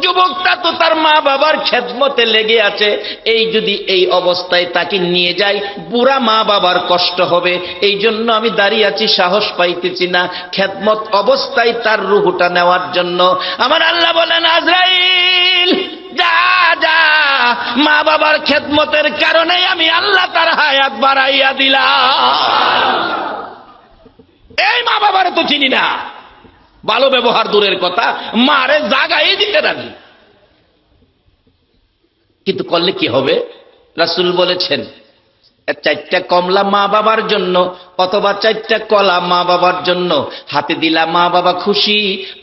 যুবকটা তো তার মা বাবার খেদমতে লেগে আছে, এই যদি এই অবস্থায় তাকে নিয়ে যায়, বুড়া মা বাবার কষ্ট হবে। এই জন্য আমি দাঁড়িয়ে আছি, সাহস পাইতেছি না খেদমত অবস্থায় তার রুহটা নেওয়ার জন্য। আমার আল্লাহ বলেন, আজরাইল যা যা, মা বাবার খেদমতের কারণে আমি আল্লাহ তার হায়াত বাড়াইয়া দিলাম। এই মা বাবারে তো চিনি না, ভালো ব্যবহার দূরের কথা, মারে জাগাই দিতে রাজি। কিন্তু করলে কি হবে? রাসূল বলেছেন, 4টা কমলা মা বাবার জন্য অথবা 4টা কলা মা বাবার জন্য হাতে দিলা, মা বাবা খুশি।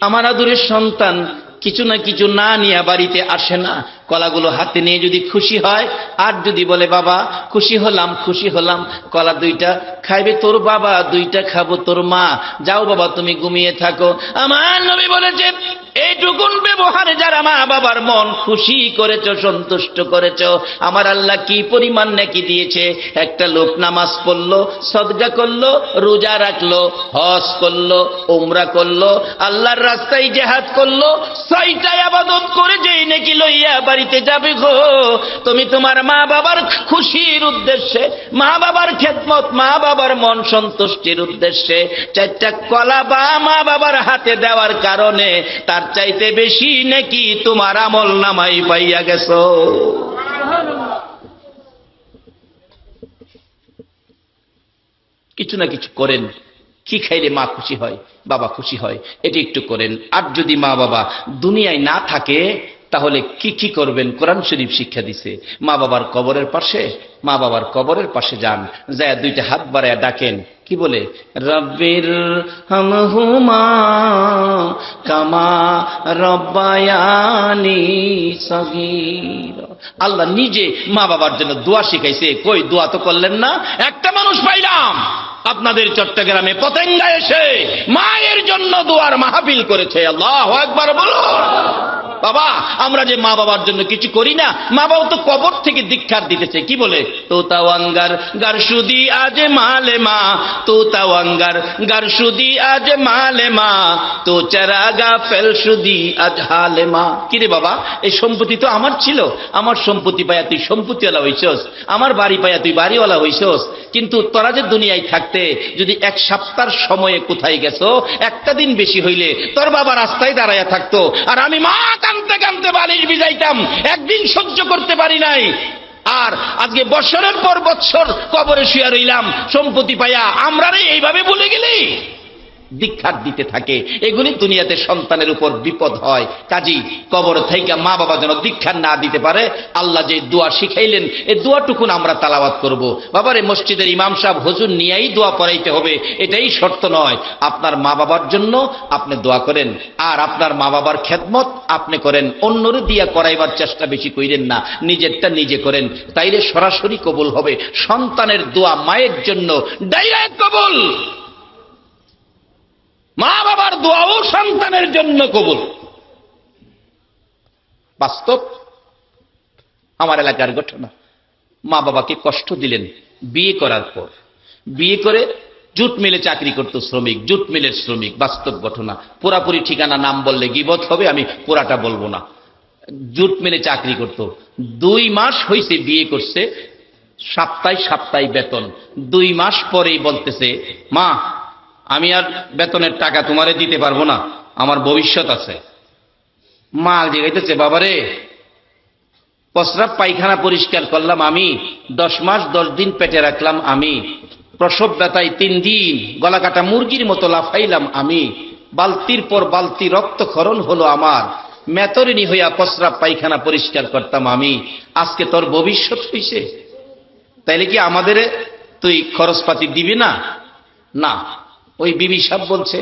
আমার আদরের সন্তান কিছু না কিছু না নিয়ে বাড়িতে আসে না, কলাগুলো হাতে নিয়ে যদি খুশি হয়, আর যদি বলে বাবা খুশি হলাম, খুশি হলাম, কলা 2টা খাইবে তোর বাবা, 2টা খাবো তোর মা, যাও বাবা তুমি ঘুমিয়ে থাকো। আমার নবী বলেছে, এইটুকুন ব্যবহারে যারা মা বাবার মন খুশি করেছ, সন্তুষ্ট করেছ, আমার আল্লাহ কি পরিমাণ নেকি দিয়েছে। একটা লোক নামাজ পড়লো, সদকা করলো, রোজা রাখলো, হজ করলো, উমরা করলো, আল্লাহর রাস্তায় জিহাদ করলো, 6টা ইবাদত করে যেই নেকি লইয়া বাড়িতে যাবে গো, তুমি তোমার মা বাবার খুশির উদ্দেশ্যে, মা বাবার খেদমত, মা বাবার মন সন্তুষ্টির উদ্দেশ্যে 4টা কলা বা মা বাবার হাতে দেওয়ার কারণে তার চাইতে বেশি নাকি তোমার আমল নামাই পাইয়া গেছো। কিছু না কিছু করেন, কি খাইলে মা খুশি হয়, বাবা খুশি হয়, এটি একটু করেন। আর যদি মা বাবা দুনিয়ায় না থাকে, তাহলে কি কি করবেন? কোরআন শরীফ শিক্ষা দিছে। মা বাবার কবরের পাশে, মা বাবার কবরের পাশে যান, যায় 2টা হাত বাড়ায় ডাকেন, কি বলে? রব্বির হামহুমা কামা রব্বায়ানি সগীর। আল্লাহ নিজে মা বাবার জন্য দোয়া শিখাইছে। কই দোয়া তো করলেন না? একটা মানুষ পাইলাম আপনাদের চট্টগ্রামে পতেঙ্গা এসে মায়ের জন্য দোয়ার মাহফিল করেছে। আল্লাহু আকবার বলো। বাবা, আমরা যে মা বাবার জন্য কিছু করি না, মা বাবা তো কবর থেকে দীক্ষার দিতেছে। কি বলে? তো তাওয়াঙ্গার গারসুদি আজ মালে মা, তো তাওয়াঙ্গার গারসুদি আজ মালে মা, তো চারাগা ফেলসুদি আজ হালে মা। কিরে বাবা, এই সম্পত্তি তো আমার ছিল, আমার সম্পত্তি পাইয়া তুই সম্পত্তিওয়ালা হইছস, আমার বাড়ি পাইয়া তুই বাড়িওয়ালা হইছস, কিন্তু তোরা যে দুনিয়ায় থাকতে যদি 1 সপ্তাহ সময়ে কোথায় গেছো, একটা দিন বেশি হইলে তোর বাবা রাস্তায় দাঁড়াইয়া থাকতো, আর আমি মা কাঁদতে কাঁদতে বালিশ ভিজাইতাম, একদিন সহ্য করতে পারি নাই। আর আজকে বছরের পর বছর কবরে শুয়ে রইলাম সম্পত্তি পাইয়া। আমরা এইভাবে ভুলে গেলি? দীক্ষার দিতে থাকে, এগুলি দুনিয়াতে সন্তানের উপর বিপদ হয়। কাজী কবর থেকে মা বাবা যেন দীক্ষার না দিতে পারে, আল্লাহ যে দোয়া শিখাইলেন, এই দোয়াটুকুন আমরা তালাওয়াত করব। বাবারে, মসজিদের ইমাম সাহেব হুজুর নিয়েই দোয়া পড়াইতে হবে, এটাই শর্ত নয়। আপনার মা বাবার জন্য আপনি দোয়া করেন, আর আপনার মা বাবার খেদমত আপনি করেন। অন্যরে দিয়া করাইবার চেষ্টা বেশি কইরেন না, নিজেরটা নিজে করেন, তাইলে সরাসরি কবুল হবে। সন্তানের দোয়া মায়ের জন্য ডাইরেক্ট কবুল, মা বাবার দোয়াও সন্তানের জন্য কবুল। বাস্তব আমার এলাকার ঘটনা। মা বাবাকে কষ্ট দিলেন বিয়ে করার পর। বিয়ে করে জুট মিলে চাকরি করত শ্রমিক, জুট মিলের শ্রমিক। বাস্তব ঘটনা, পুরাপুরি ঠিকানা নাম বললে গীবত হবে, আমি পুরাটা বলবো না। জুট মিলে চাকরি করত। 2 মাস হয়েছে বিয়ে করছে, সপ্তাহে সপ্তাহে বেতন। 2 মাস পরেই বলতেছে, মা আমি আর বেতনের টাকা তোমারে দিতে পারবো না, আমার ভবিষ্যৎ আছে। মা জিগাইতেছে, বাবারে প্রস্রাব পায়খানা পরিষ্কার করলাম আমি, 10 মাস 10 দিন পেটে রাখলাম আমি, প্রসব ব্যথায় 3 দিন গলা কাটা মুরগির মতো লাফাইলাম আমি, বালতির পর বালতি রক্তক্ষরণ হলো আমার, মেতরিনী হইয়া প্রস্রাব পায়খানা পরিষ্কার করতাম আমি, আজকে তোর ভবিষ্যৎ হইছে, তাইলে কি আমাদের তুই খরচপাতি দিবি না? না, ওই বিবি সাহেব বলছে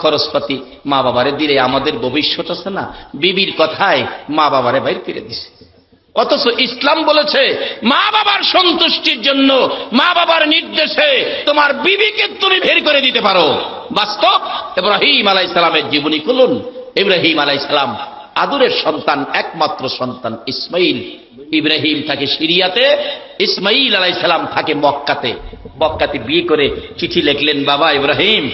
খরচপাতি মা বাবারে দিলে আমাদের ভবিষ্যৎ আছে না, বিবির কথায় মা বাবারে বাইর করে দিছে। অথচ ইসলাম বলেছে মা বাবার সন্তুষ্টির জন্য, মা বাবার নির্দেশে তোমার বিবিকে তুমি বের করে দিতে পারো। বাস্তব ইব্রাহিম আলাইহিস সালামের জীবনী খুলুন। ইব্রাহিম আলাইহিস সালাম আদরের সন্তান, একমাত্র সন্তান ইসমাইল। ইব্রাহিম থাকে সিরিয়াতে, ইসমাইল আলাইহিস সালাম থাকে মক্কাতে। মক্কাতে বিয়ে করে চিঠি লিখলেন, বাবা ইব্রাহিম,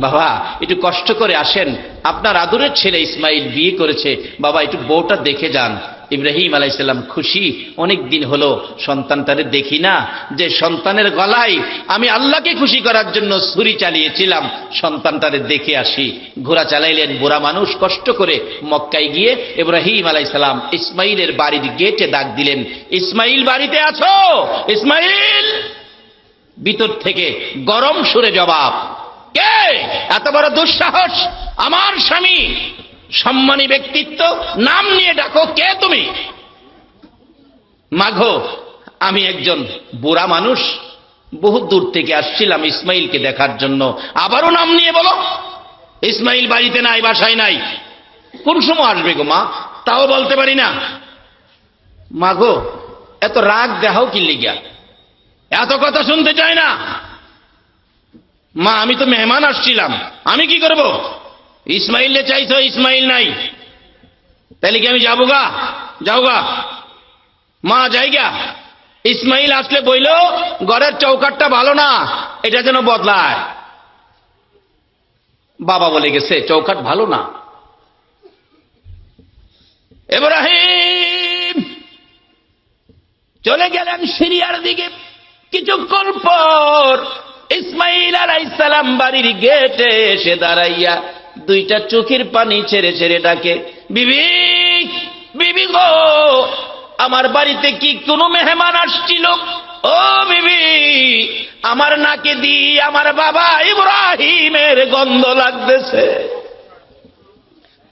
বাবা একটু কষ্ট করে আসেন, আপনার আদরের ছেলে ইসমাইল বিয়ে করেছে, বাবা একটু বউটা দেখে যান। ইব্রাহিম আলাইহিস সালাম খুশি, অনেক দিন হলো সন্তানটারে দেখি না, যে সন্তানের গলায় আমি আল্লাহকে খুশি করার জন্য ছুরি চালিয়েছিলাম, সন্তানটারে দেখে আসি। ঘোড়া চালাইলেন, বুড়া মানুষ কষ্ট করে মক্কায় গিয়ে ইব্রাহিম আলাইহিস সালাম ইসমাইলের বাড়ির গেটে ডাক দিলেন, ইসমাইল বাড়িতে আছো? ইসমাইল! ভিতর থেকে গরম সুরে জবাব, কে? এত বড় দুঃসাহস! আমার স্বামী, সম্মানী ব্যক্তিত্ব, নাম নিয়ে ডাকো, কে তুমি? মাগো, আমি একজন বুড়া মানুষ, বহু দূর থেকে আসছিলাম ইসমাইলকে দেখার জন্য। আবারও নাম নিয়ে বলো। ইসমাইল বাড়িতে নাই, বাসায় নাই। কোন সময় আসবে গো মা? তাও বলতে পারি না। মাগো, এত রাগ দেখাও কি লিগা? এত কথা শুনতে চাই না। মা, আমি তো মেহমান আসছিলাম, আমি কি করব? ইসমাইলে চাইছো, ইসমাইল নাই, তাহলে কি আমি যাবো গা? যাও গা মা, যাইগা। ইসমাইল আসলে বইল ঘরের চৌকাটটা ভালো না, এটা যেন বদলায়। বাবা বলে গেছে চৌকাট ভালো না। ইব্রাহিম চলে গেলেন সিরিয়ার দিকে। কিছুক্ষণ পর ইসমাইল আলাইহিস সালাম বাড়ির গেটে এসে দাঁড়াইয়া দুইটা চোখের পানি ছেড়ে ছেড়ে ডাকে, বিবি, বিবি গো, আমার বাড়িতে কি কোনো মেহমান আসছিল? ও বিবি, আমার নাকে দি আমার বাবা ইব্রাহিমের গন্ধ লাগতেছে।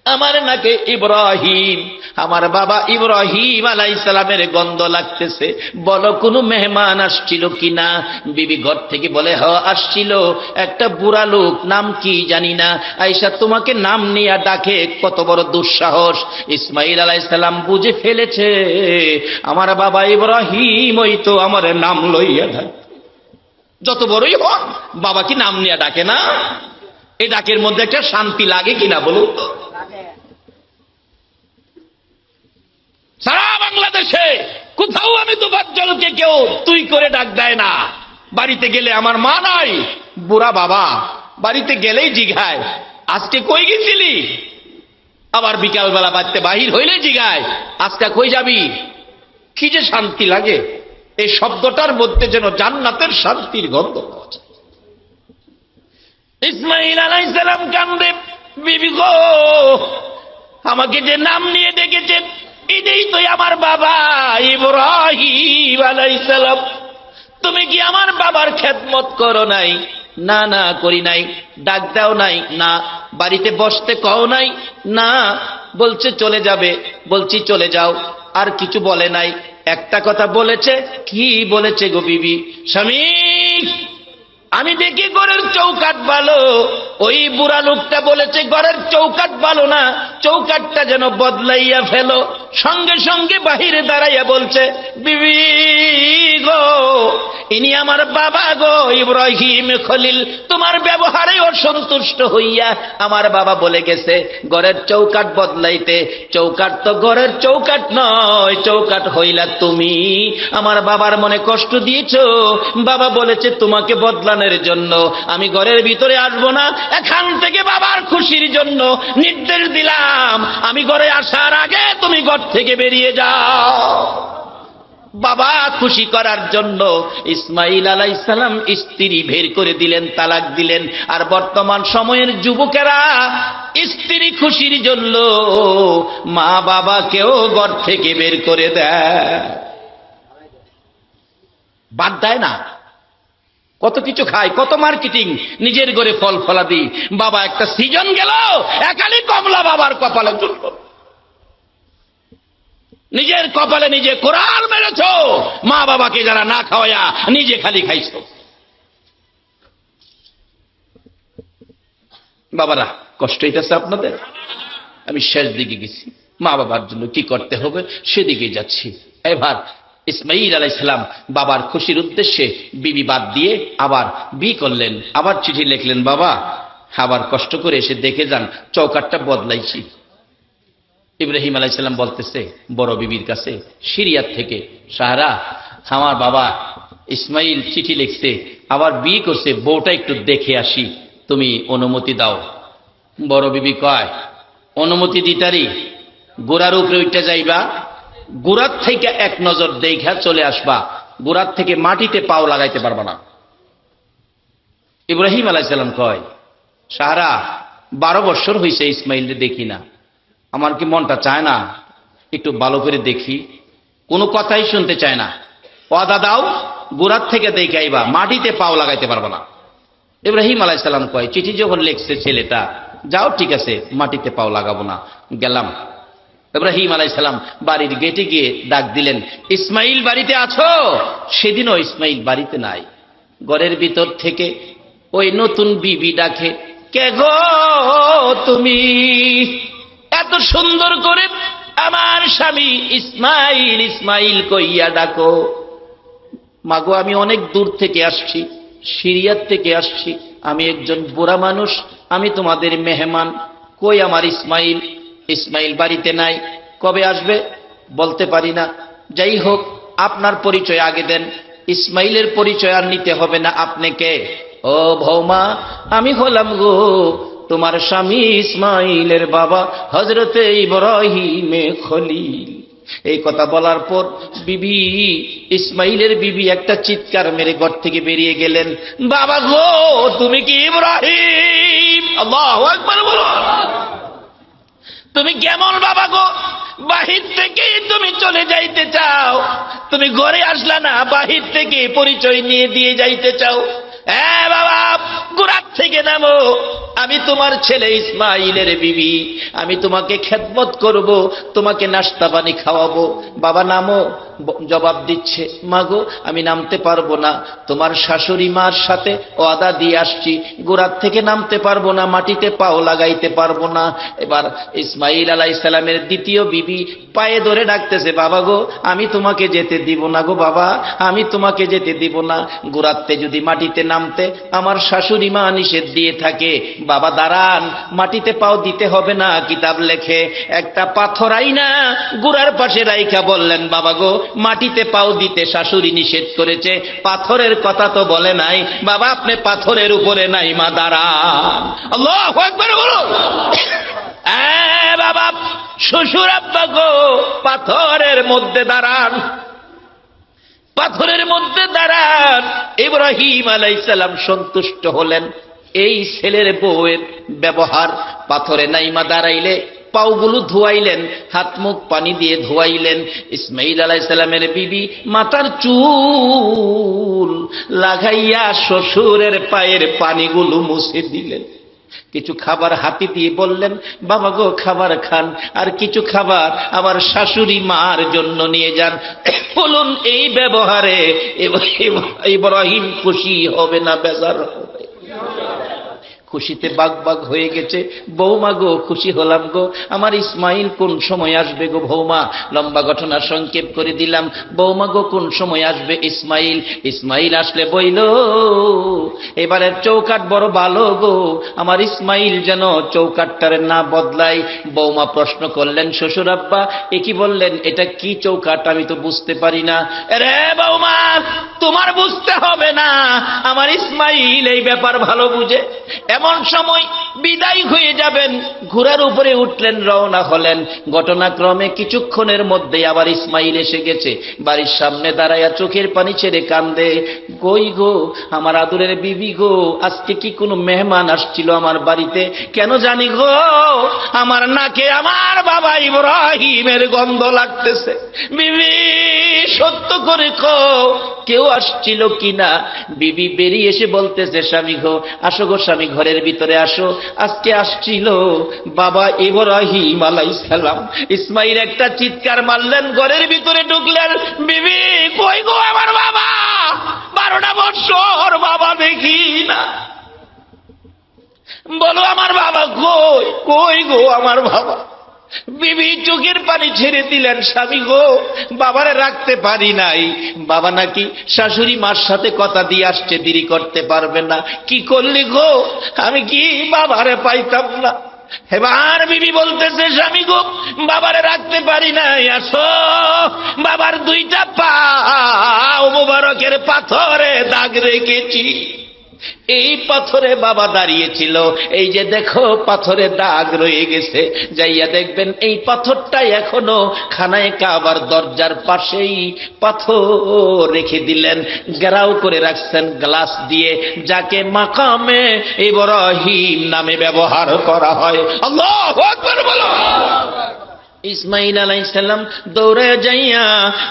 আমার নাকে ইব্রাহিম, আমার বাবা ইব্রাহিম আলাইহিস সালামের গন্ধ লাগতেছে, বলো কোনো মেহমান আসছিল কিনা? বিবি ঘর থেকে বলে, হ আসছিল, একটা বুড়া লোক, নাম কি জানি না, আয়েশা তোমাকে নাম নিয়ে ডাকে। কত বড় দুঃসাহস! ইসমাইল আলাইহিস সালাম বুঝে ফেলেছে আমার বাবা ইব্রাহিম ওই তো আমার নাম লইয়া ডাকে। যত বড়ই হোক, বাবা কি নাম নিয়ে ডাকে না? এই ডাকের মধ্যে একটা শান্তি লাগে কিনা বলুন তো? সারা বাংলাদেশে কোথাও আমি তোফাজ্জলকে কেউ তুই করে ডাক দেয় না। বাড়িতে গেলে আমার মা নাই, বুড়া বাবা, বাড়িতে গেলেই জিগায় আজকে কই গেছিলি? আবার বিকালবেলা বাড়িতে বাহির হইলে জিগায় আজকে কই যাবি? কি যে শান্তি লাগে! এই শব্দটার মধ্যে যেন জান্নাতের শান্তির গন্ধ পাওয়া যায়। ইসমাইল আলাইহিস সালাম কান্দে, বিবি গো, আমাকে যে নাম নিয়ে ডেকেছেন এটাই তো আমার বাবা ইব্রাহিম আলাইহিস সালাম। তুমি কি আমার বাবার খেদমত করো নাই? না, না করি নাই। ডাক দাও নাই? না। বাড়িতে বসতে কও নাই? না। বলছে চলে যাবে, বলছি চলে যাও। আর কিছু বলে নাই। একটা কথা বলেছে। কি বলেছে গো বিবি? স্বামী, আমি দেখি ঘরের চৌকাট ভালো। ওই বুড়া লোকটা বলেছে ঘরের চৌকাট ভালো না, চৌকাটটা যেন বদলাইয়া ফেলো। সঙ্গে সঙ্গে বাহিরে দাঁড়াইয়া বলছে, বিবি গো, ইনি আমার বাবা গো ইব্রাহিম খলিল। তোমার ব্যবহারে অসন্তুষ্ট হইয়া আমার বাবা বলে গেছে ঘরের চৌকাট বদলাইতে। চৌকাট তো ঘরের চৌকাট নয়, চৌকাট হইলা তুমি। আমার বাবার মনে কষ্ট দিয়েছ। বাবা বলেছে তোমাকে বদলানোর জন্য। আমি ঘরের ভিতরে আসবো না। এখান থেকে বাবার খুশির জন্য নির্দেশ দিলাম, আমি ঘরে আসার আগে তুমি ঘর থেকে বেরিয়ে যাও। বাবা খুশি করার জন্য ইসমাইল আলাইহিস সালাম স্ত্রী বের করে দিলেন, তালাক দিলেন। আর বর্তমান সময়ের যুবকেরা স্ত্রী খুশির জন্য মা বাবাকেও ঘর থেকে বের করে দেয়, বাদ দেয় না। কত কিছু খায়, কত মার্কেটিং, নিজের ঘরে ফল ফলাদি। বাবা একটা সিজন গেল, একালি কমলা বাবার কপালে জুটল। নিজের কপালে নিজে কোরআন মেরেছ, মা বাবাকে যারা না খাওয়ায়া নিজে খালি খাইছ। বাবারা কষ্ট হইতেছে আপনাদের? আমি শেষ দিকে গেছি, মা বাবার জন্য কি করতে হবে সেদিকে যাচ্ছি। এবার ইসমাইল আলাইহিস সালাম বাবার খুশির উদ্দেশ্যে বিবি বাদ দিয়ে আবার করলেন, আবার চিঠি লিখলেন, বাবা আবার কষ্ট করে এসে দেখে যান চৌকাটটা বদলাইছি। ইব্রাহিম আলাইহিস সালাম বলতেছে বড় বিবির কাছে সিরিয়ার থেকে, সাহারা আমার বাবা ইসমাইল চিঠি লিখছে, আবার বিয়ে করছে, বউটা একটু দেখে আসি, তুমি অনুমতি দাও। বড় বিবি কয়, অনুমতি দিতারি, গোড়ার উপরে উঠে যাইবা, গোড়ার থেকে এক নজর দেখা চলে আসবা, গোড়ার থেকে মাটিতে পাও লাগাইতে পারবা না। ইব্রাহিম আলাইহিস সালাম কয়, সাহারা 12 বছর হয়েছে ইসমাইল দেখি না, আমার কি মনটা চায় না একটু ভালো করে দেখি? কোনো কথাই শুনতে চায় না। ওয়াদা দাও, গোড়ার থেকে দেখে আইবা, মাটিতে পাও লাগাইতে পারবা না। ইব্রাহিম আলাইহিস সালাম কয়, চিঠি যখন লিখছে ছেলেটা, যাও ঠিক আছে, মাটিতে পাও লাগাবো না, গেলাম। ইব্রাহিম আলাইহিস সালাম বাড়ির গেটে গিয়ে ডাক দিলেন, ইসমাইল বাড়িতে আছো? সেদিনও ইসমাইল বাড়িতে নাই। ঘরের ভিতর থেকে ওই নতুন বিবি ডাকে, কে গো তুমি? এত সুন্দর করে আমার স্বামী ইসমাইল ইসমাইল কইয়া ডাকো। মাগো আমি অনেক দূর থেকে আসছি, সিরিয়ার থেকে আসছি, আমি একজন বুড়া মানুষ, আমি তোমাদের মেহমান। কই আমার ইসমাইল? ইসমাইল বাড়িতে নাই। কবে আসবে বলতে পারি না। যাই হোক, আপনার পরিচয় আগে দেন, ইসমাইলের পরিচয় আর নিতে হবে না। আপনি কে? ও বৌমা, আমি হলাম গো তোমার স্বামী ইসমাইলের বাবা হযরতে ইব্রাহিম খলিল। এই কথা বলার পর বিবি ইসমাইলের বিবি একটা চিৎকার মেরে ঘর থেকে বেরিয়ে গেলেন, বাবা গো তুমি কি ইব্রাহিম? আল্লাহু আকবার বলো। তুমি কেমন বাবা গো? বাহির থেকে তুমি চলে যাইতে চাও, তুমি ঘরে আসলা না, বাহির থেকে পরিচয় নিয়ে দিয়ে যাইতে চাও। হ্যাঁ বাবা, গোড়ার থেকে নামো, আমি তোমার ছেলে ইসমাইলের বিবি, আমি তোমাকে খেদমত করব, তোমাকে নাস্তা পানি খাওয়াবো। বাবা নামো। জবাব দিচ্ছে, মাগো আমি নামতে পারবো না, তোমার শাশুড়ি মার সাথে ওয়াদা দিয়ে আসছি, গোড়ার থেকে নামতে পারবো না, মাটিতে পাও লাগাইতে পারবো না। এবার ইসমাইল আলাইহিস সালামের দ্বিতীয় বিবি পায়ে ধরে ডাকতেছে, বাবা গো আমি তোমাকে যেতে দিব না গো বাবা, আমি তোমাকে যেতে দিব না। গোড়াতে যদি মাটিতে নামতে আমার শাশুড়ি মা নিষেধ দিয়ে থাকে, বাবা দাঁড়ান, মাটিতে পাও দিতে হবে না। কিতাব লেখে একটা পাথর আইনা গোড়ার পাশে রাইখা বললেন, বাবা গো মাটিতে পাও দিতে শাশুড়ি নিষেধ করেছে, পাথরের কথা তো বলে নাই, বাবা আপনি পাথরের উপরে নাই, মা দাঁড়ান। আল্লাহু আকবার বলো। বাবা শ্বশুর আব্বা গো পাথরের মধ্যে দাঁড়ান, পাথরের মধ্যে দাঁড়ান। ইব্রাহিম আলাইহিস সালাম সন্তুষ্ট হলেন। এই ছেলের বউয়ের ব্যবহার, পাথরে নাইমা দাঁড়াইলে পাওগুলো ধোয়াইলেন, হাত মুখ পানি দিয়ে ধোয়াইলেন। ইসমাইল আলাইহিস সালামের বিবি মাথার চুল লাগাইয়া শ্বশুরের পায়ের পানিগুলো মুছে দিলেন। কিছু খাবার হাতি দিয়ে বললেন, বাবা গো খাবার খান, আর কিছু খাবার আমার শাশুড়ি মার জন্য নিয়ে যান। বলুন এই ব্যবহারে ইব্রাহিম খুশি হবে না বেজার হবে? খুশিতে বাগবাগ হয়ে গেছে। বৌমা গো খুশি হলাম গো, আমার ইসমাইল কোন সময় আসবে গো বৌমা? লম্বা ঘটনা সংক্ষেপ করে দিলাম। বৌমা গো কোন সময় আসবে ইসমাইল? ইসমাইল আসলে বইল, এবারের চৌকাট বড় ভালো গো, আমার ইসমাইল যেন চৌকাটটারে না বদলাই। বৌমা প্রশ্ন করলেন, শ্বশুর আব্বা এ কি বললেন, এটা কি চৌকাট আমি তো বুঝতে পারি না। রে বৌমা তোমার বুঝতে হবে না, আমার ইসমাইল এই ব্যাপার ভালো বুঝে। এমন সময় বিদায় হয়ে যাবেন, ঘোড়ার উপরে উঠলেন, রওনা হলেন। ঘটনাক্রমে কিছুক্ষণের মধ্যে আবার ইসমাইল এসে গেছে। বাড়ির সামনে দাঁড়াইয়া চোখের পানি ছেড়ে কান্দে, কই গো আমার আদরের বিবি গো, আজকে কি কোনো মেহমান আসছিল আমার বাড়িতে? কেন জানি গো আমার নাকে আমার বাবা ইব্রাহিমের গন্ধ লাগতেছে। বিবি সত্য করে কো কেউ আসছিল কিনা? বিবি বেরিয়ে এসে বলতেছে, স্বামী গো আসো গো স্বামী, ঘরের ভিতরে আসো, আজকে আসছিল বাবা ইব্রাহিম আলাইহিস সালাম। ইসমাইল একটা চিৎকার মারলেন, ঘরের ভিতরে ঢুকলেন। বিবি কই গো আমার বাবা? 12টা বছর বাবা দেখি না। বলো আমার বাবা কই, কই গো আমার বাবা। বিবি চোখের পানি ছেড়ে দিলেন, স্বামী গো বাবারে রাখতে পারি নাই। বাবা নাকি শাশুড়ি মার সাথে কথা দিয়ে আসছে, দেরি করতে পারবে না। কি করলি গো, আমি কি বাবারে পাইতাম না। এবার বিবি বলতেছে, স্বামী গো বাবারে রাখতে পারি নাই, আসো। বাবার দুইটা পা মোবারকের পাথরে দাগ রেখেছি। এই পাথরে বাবা দাঁড়িয়েছিল, এই যে দেখো পাথরে দাগ রয়ে গেছে। যাইয়া দেখবেন এই পাথরটা এখনো খানায় কাবার দরজার পাশেই পাথর রেখে দিলেন, ঘেরাও করে রাখছেন গ্লাস দিয়ে, যাকে মাকামে ইব্রাহিম নামে ব্যবহার করা হয়। আল্লাহু আকবার বলো। ইসমাইল আলাইহিস সালাম দৌড়ে যাইয়া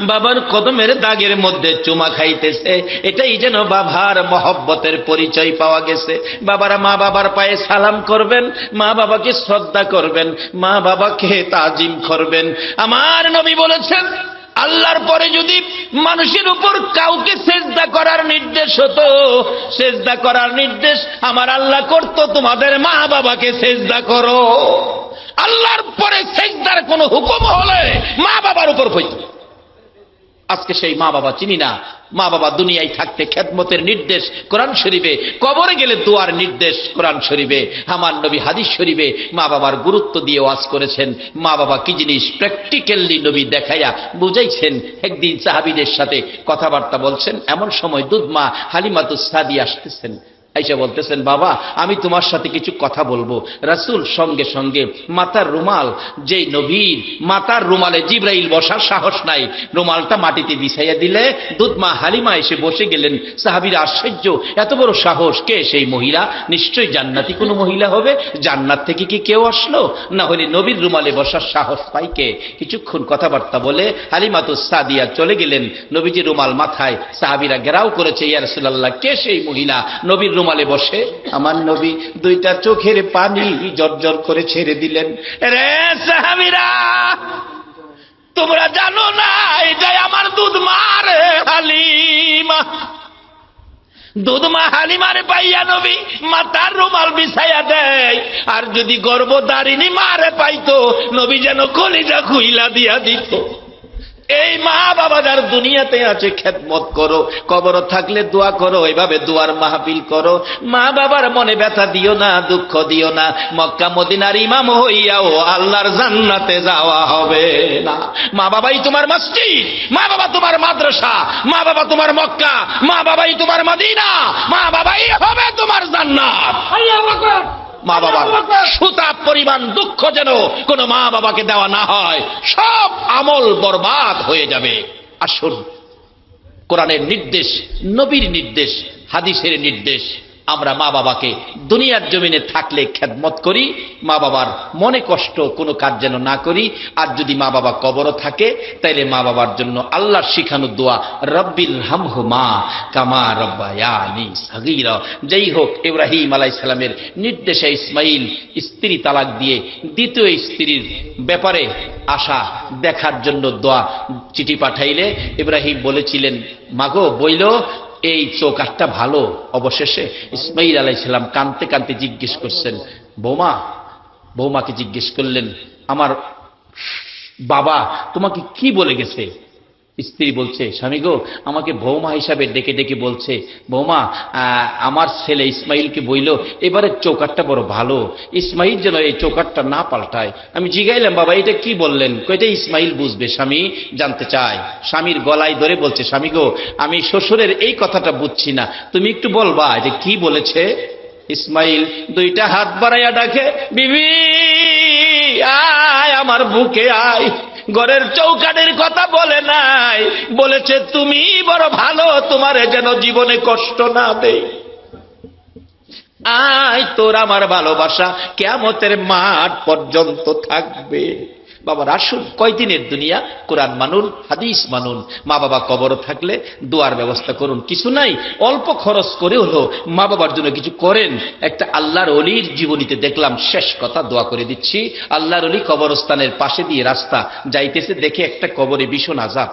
বাবার কদমের দাগের মধ্যে চুমা খাইতেছে। এটাই যেন বাবার মহব্বতের পরিচয় পাওয়া গেছে। বাবারা মা বাবার পায়ে সালাম করবেন, মা বাবাকে শ্রদ্ধা করবেন, মা বাবাকে তাজিম করবেন। আমার নবী বলেছেন, আল্লাহর পরে যদি মানুষের উপর কাউকে সেজদা করার নির্দেশ হতো, সেজদা করার নির্দেশ আমার আল্লাহ করত, তোমাদের মা বাবাকে সেজদা করো। আল্লাহর পরে সেজদার কোন হুকুম হলে মা বাবার উপর হইত। আজকে সেই মা বাবা চিনি না। মা বাবা দুনিয়ায় থাকতে খেদমতের নির্দেশ কোরআন শরীফে, কবরে গেলে দোয়ার নির্দেশ কোরআন শরীফে। আমার নবী হাদিস শরীফে মা বাবার গুরুত্ব দিয়ে ওয়াজ করেছেন। মা বাবা কি জিনিস প্র্যাকটিক্যালি নবী দেখাইয়া বুঝাইছেন। একদিন সাহাবীদের সাথে কথাবার্তা বলছেন, এমন সময় দুধমা হালিমাতুস সাদিয়া আসতেছেন। আইসা বলতেছেন, বাবা আমি তোমার সাথে কিছু কথা বলবো। রাসূল সঙ্গে সঙ্গে মাথার রুমাল, যেই নবীর মাথার রুমালে জিবরাইল বসার সাহস নাই, রুমালটা মাটিতে বিছাইয়া দিলে দুধমা হালিমা এসে বসে গেলেন। সাহাবীরা আশ্চর্য, এত বড় সাহস, কে সেই মহিলা? নিশ্চয়ই জান্নাতি কোনো মহিলা হবে। জান্নাত থেকে কি কেউ আসলো? না হলে নবীর রুমালে বসার সাহস পাই কে? কিছুক্ষণ কথাবার্তা বলে হালিমাতুস সাদিয়া চলে গেলেন। নবীজির রুমাল মাথায়, সাহাবীরা ঘেরাও করেছে, ইয়া রাসূলুল্লাহ কে সেই মহিলা নবীর রুমালে বসে? আমার নবী দুইটা চোখের পানি জর্জর করে ছেড়ে দিলেন। রে সাহাবীরা, তোমরা জানো না এটাই আমার দুধমা রে হালিমা। দুধমা হালিমারে পাইয়া নবী মাথার রুমাল বিছাইয়া দেয়। আর যদি গর্ভধারিণী মারে পাইতো, নবী যেন কলিজা খুইলা দিয়া দিত। এই মা বাবা যার দুনিয়াতে আছে খেদমত করো, কবর থাকলে দোয়া করো, এভাবে দোয়ার মাহফিল করো। মা বাবার মনে ব্যথা দিও না, দুঃখ দিও না। মক্কা মদিনার ইমাম হইয়াও আল্লাহর জান্নাতে যাওয়া হবে না। মা বাবাই তোমার মসজিদ, মা বাবা তোমার মাদ্রাসা, মা বাবা তোমার মক্কা, মা বাবাই তোমার মদিনা, মা বাবাই হবে তোমার জান্নাত। মা বাবার সুতা পরিমাণ দুঃখ যেন কোন মা বাবাকে দেওয়া না হয়, সব আমল বরবাদ হয়ে যাবে। আসুন, কোরআনের নির্দেশ, নবীর নির্দেশ, হাদিসের নির্দেশ, আমরা মা বাবাকে দুনিয়ার জমিনে থাকলে খেদমত করি, মা বাবার মনে কষ্ট কোনো কাজ যেন না করি। আর যদি মা বাবা কবরও থাকে, তাইলে মা বাবার জন্য আল্লাহর শিখানো দোয়া, রব্বিল হামহুমা কামা রব্বায়ানি সাগীরা। যেই হোক, ইব্রাহিম আলাইহিস সালামের নির্দেশে ইসমাইল স্ত্রী তালাক দিয়ে দ্বিতীয় স্ত্রীর ব্যাপারে আশা দেখার জন্য দোয়া চিঠি পাঠাইলে ইব্রাহিম বলেছিলেন, মাগো বইল এই চৌকাঠটা ভালো। অবশেষে ইসমাইল আলাইহিস সালাম কাঁদতে কাঁদতে জিজ্ঞেস করছেন, বৌমাকে জিজ্ঞেস করলেন, আমার বাবা তোমাকে কি বলে গেছে? স্ত্রী বলছে, স্বামী গো আমাকে বৌমা হিসাবে ডেকে ডেকে বলছে, বৌমা আমার ছেলে ইসমাইলকে বইল এবারে চৌকাঠটা বড় ভালো, ইসমাইল যেন এই চৌকাঠটা না পাল্টায়। আমি জিগাইলাম, বাবা এটা কি বললেন? কইটা ইসমাইল বুঝবে। স্বামী জানতে চায়, স্বামীর গলায় ধরে বলছে, স্বামী গো আমি শ্বশুরের এই কথাটা বুঝছি না, তুমি একটু বলবা যে কি বলেছে? ইসমাইল দুইটা হাত বাড়াইয়া ডাকে, বিবি আয় আমার বুকে আয়। ঘরের চৌকাঠের কথা বলে নাই, বলেছে তুমি বড় ভালো, তোমারে যেন জীবনে কষ্ট না দেই। আয়, তোর আমার ভালোবাসা কিয়ামতের মাঠ পর্যন্ত থাকবে। বাবার আসুন, কয়দিনের দুনিয়া, কোরআন মানুন, হাদিস মানুন। মা বাবা কবর থাকলে দোয়ার ব্যবস্থা করুন। কিছু নাই, অল্প খরচ করে হলো মা বাবার জন্য কিছু করেন। একটা আল্লাহর ওলির জীবনীতে দেখলাম, শেষ কথা দোয়া করে দিচ্ছি, আল্লাহর ওলি কবরস্থানের পাশে দিয়ে রাস্তা যাইতেছে, দেখে একটা কবরে ভীষণ আযাব।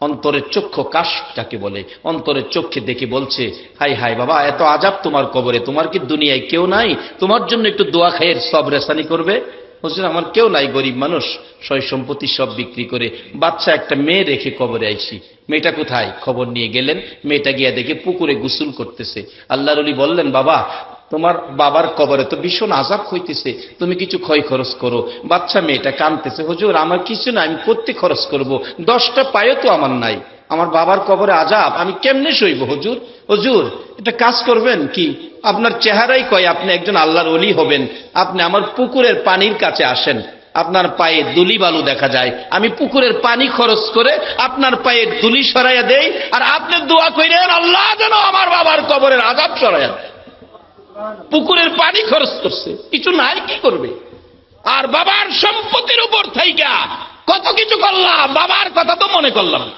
অন্তরের চক্ষু কাশটাকে বলে, অন্তরের চক্ষে দেখে বলছে, হাই হাই বাবা, এত আজাব তোমার কবরে, তোমার কি দুনিয়ায় কেউ নাই তোমার জন্য একটু দোয়া খায়ের সব রেসানি করবে? হুজুর আমার কেউ নাই, গরিব মানুষ, সয় সম্পত্তি সব বিক্রি করে বাচ্চা একটা মেয়ে রেখে কবরে আইছি। মেয়েটা কোথায়? খবর নিয়ে গেলেন, মেয়েটা গিয়া দেখে পুকুরে গোসল করতেছে। আল্লাহর ওলি বললেন, বাবা তোমার বাবার কবরে তো ভীষণ আযাব হইতেছে, তুমি কিছু ক্ষয় খরচ করো। বাচ্চা মেয়েটা কাঁদতেছে, হুজুর আমার কিছু না, আমি কোত্থে খরচ করব, 10টা পায়ও তো আমার নাই, আমার বাবার কবরে আযাব, আমি কেমনে সইব হুজুর? হুজুর এটা কাজ করবেন কি, আপনার চেহারাই কয় আপনি একজন আল্লাহর ওলি হবেন, আপনি আমার পুকুরের পানির কাছে আসেন, আপনার পায়ে দুলি বালু দেখা যায়, আমি পুকুরের পানি খরচ করে আপনার পায়ে দুলি সরাইয়া দেই, আর আপনি দোয়া কইরেন আল্লাহ যেন আমার বাবার কবরের আযাব সরাইয়া দেয়। পুকুরের পানি খরচ করছে, কিছু নাই, কি করবে? আর বাবার সম্পত্তির উপর থাইকা কত কিছু করলাম, বাবার কথা তো মনে করলাম না।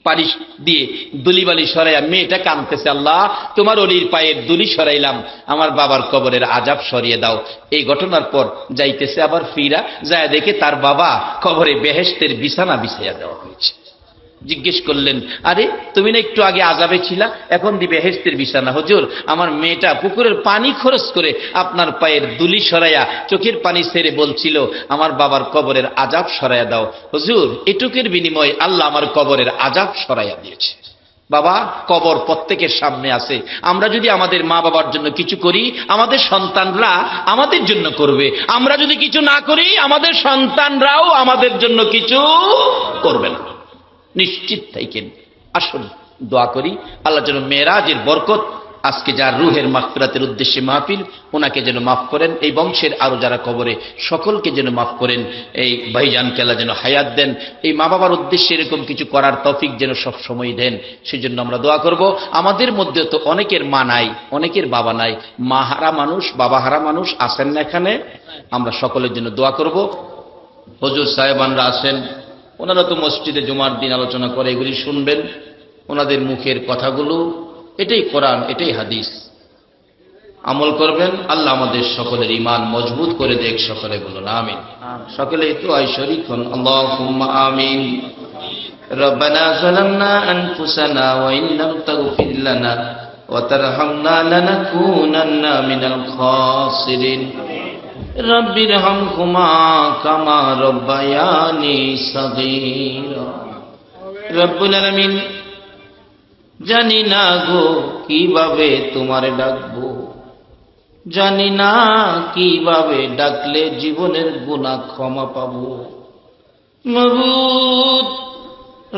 পানি দিয়ে দুলিবালি সরাইয়া মেয়েটা কাঁদতেছে, আল্লাহ তোমার অলির পায়ের দুলি সরাইলাম, আমার বাবার কবরের আযাব সরিয়ে দাও। এই ঘটনার পর যাইতেছে আবার ফিরা, যায় দেখে তার বাবা কবরে বেহেশতের বিছানা বিছাইয়া দেওয়া হয়েছে। জিজ্ঞেস করলেন, আরে তুমি না একটু আগে আযাবে ছিলা, এখন দি বেহেশতের বিছানা? হুজুর আমার মেয়েটা পুকুরের পানি খরচ করে আপনার পায়ের দুলি সরাইয়া চোখের পানি ছেড়ে বলছিল আমার বাবার কবরের আযাব সরাইয়া দাও। হুজুর এটুকের বিনিময়ে আল্লাহ আমার কবরের আযাব সরাইয়া দিয়েছে। বাবা কবর প্রত্যেকের সামনে আছে, আমরা যদি আমাদের মা বাবার জন্য কিছু করি আমাদের সন্তানরা আমাদের জন্য করবে, আমরা যদি কিছু না করি আমাদের সন্তানরাও আমাদের জন্য কিছু করবে না, নিশ্চিত থাকেন। আসুন দোয়া করি আল্লাহ যেন মেরাজের বরকত, আজকে যার রুহের মাগফিরাতের উদ্দেশ্যে মাহফিল, ওনাকে যেন মাফ করেন, এই বংশের আরো যারা কবরে সকলকে যেন মাফ করেন, এই ভাইজানকে আল্লাহ যেন হায়াত দেন, এই মা বাবার উদ্দেশ্যে এরকম কিছু করার তৌফিক যেন সব সময় দেন, সেজন্য আমরা দোয়া করব। আমাদের মধ্যে তো অনেকের মা নাই, অনেকের বাবা নাই, মা হারা মানুষ, বাবা হারা মানুষ আছেন না এখানে? আমরা সকলের জন্য দোয়া করব। হুজুর সাহেবানরা আছেন, ওনারা তো মসজিদে জুমার দিন আলোচনা করে, এগুলি শুনবেন, ওনাদের মুখের কথাগুলো এটাই কোরআন, এটাই হাদিস, আমল করবেন। আল্লাহ আমাদের সকলের ঈমান মজবুত করে দেখ, সকলে বলুন আমিন। সকলে একটু শরীক হন, আল্লাহুম্মা আমিন। রব্বানা যালামনা আনফুসানা ওয়া ইন লাম তাগফির লানা ওয়া তারহামনা লানাকুনান্না মিনাল খাসিরিন। রব্বিরহামহুমা কামা রব্বায়ানি সাগীরা। রব্বুল আলামিন জানি না গো কিভাবে তোমারে ডাকবো, জানি না কিভাবে ডাকলে জীবনের গুনাহ ক্ষমা পাবো। মাবুদ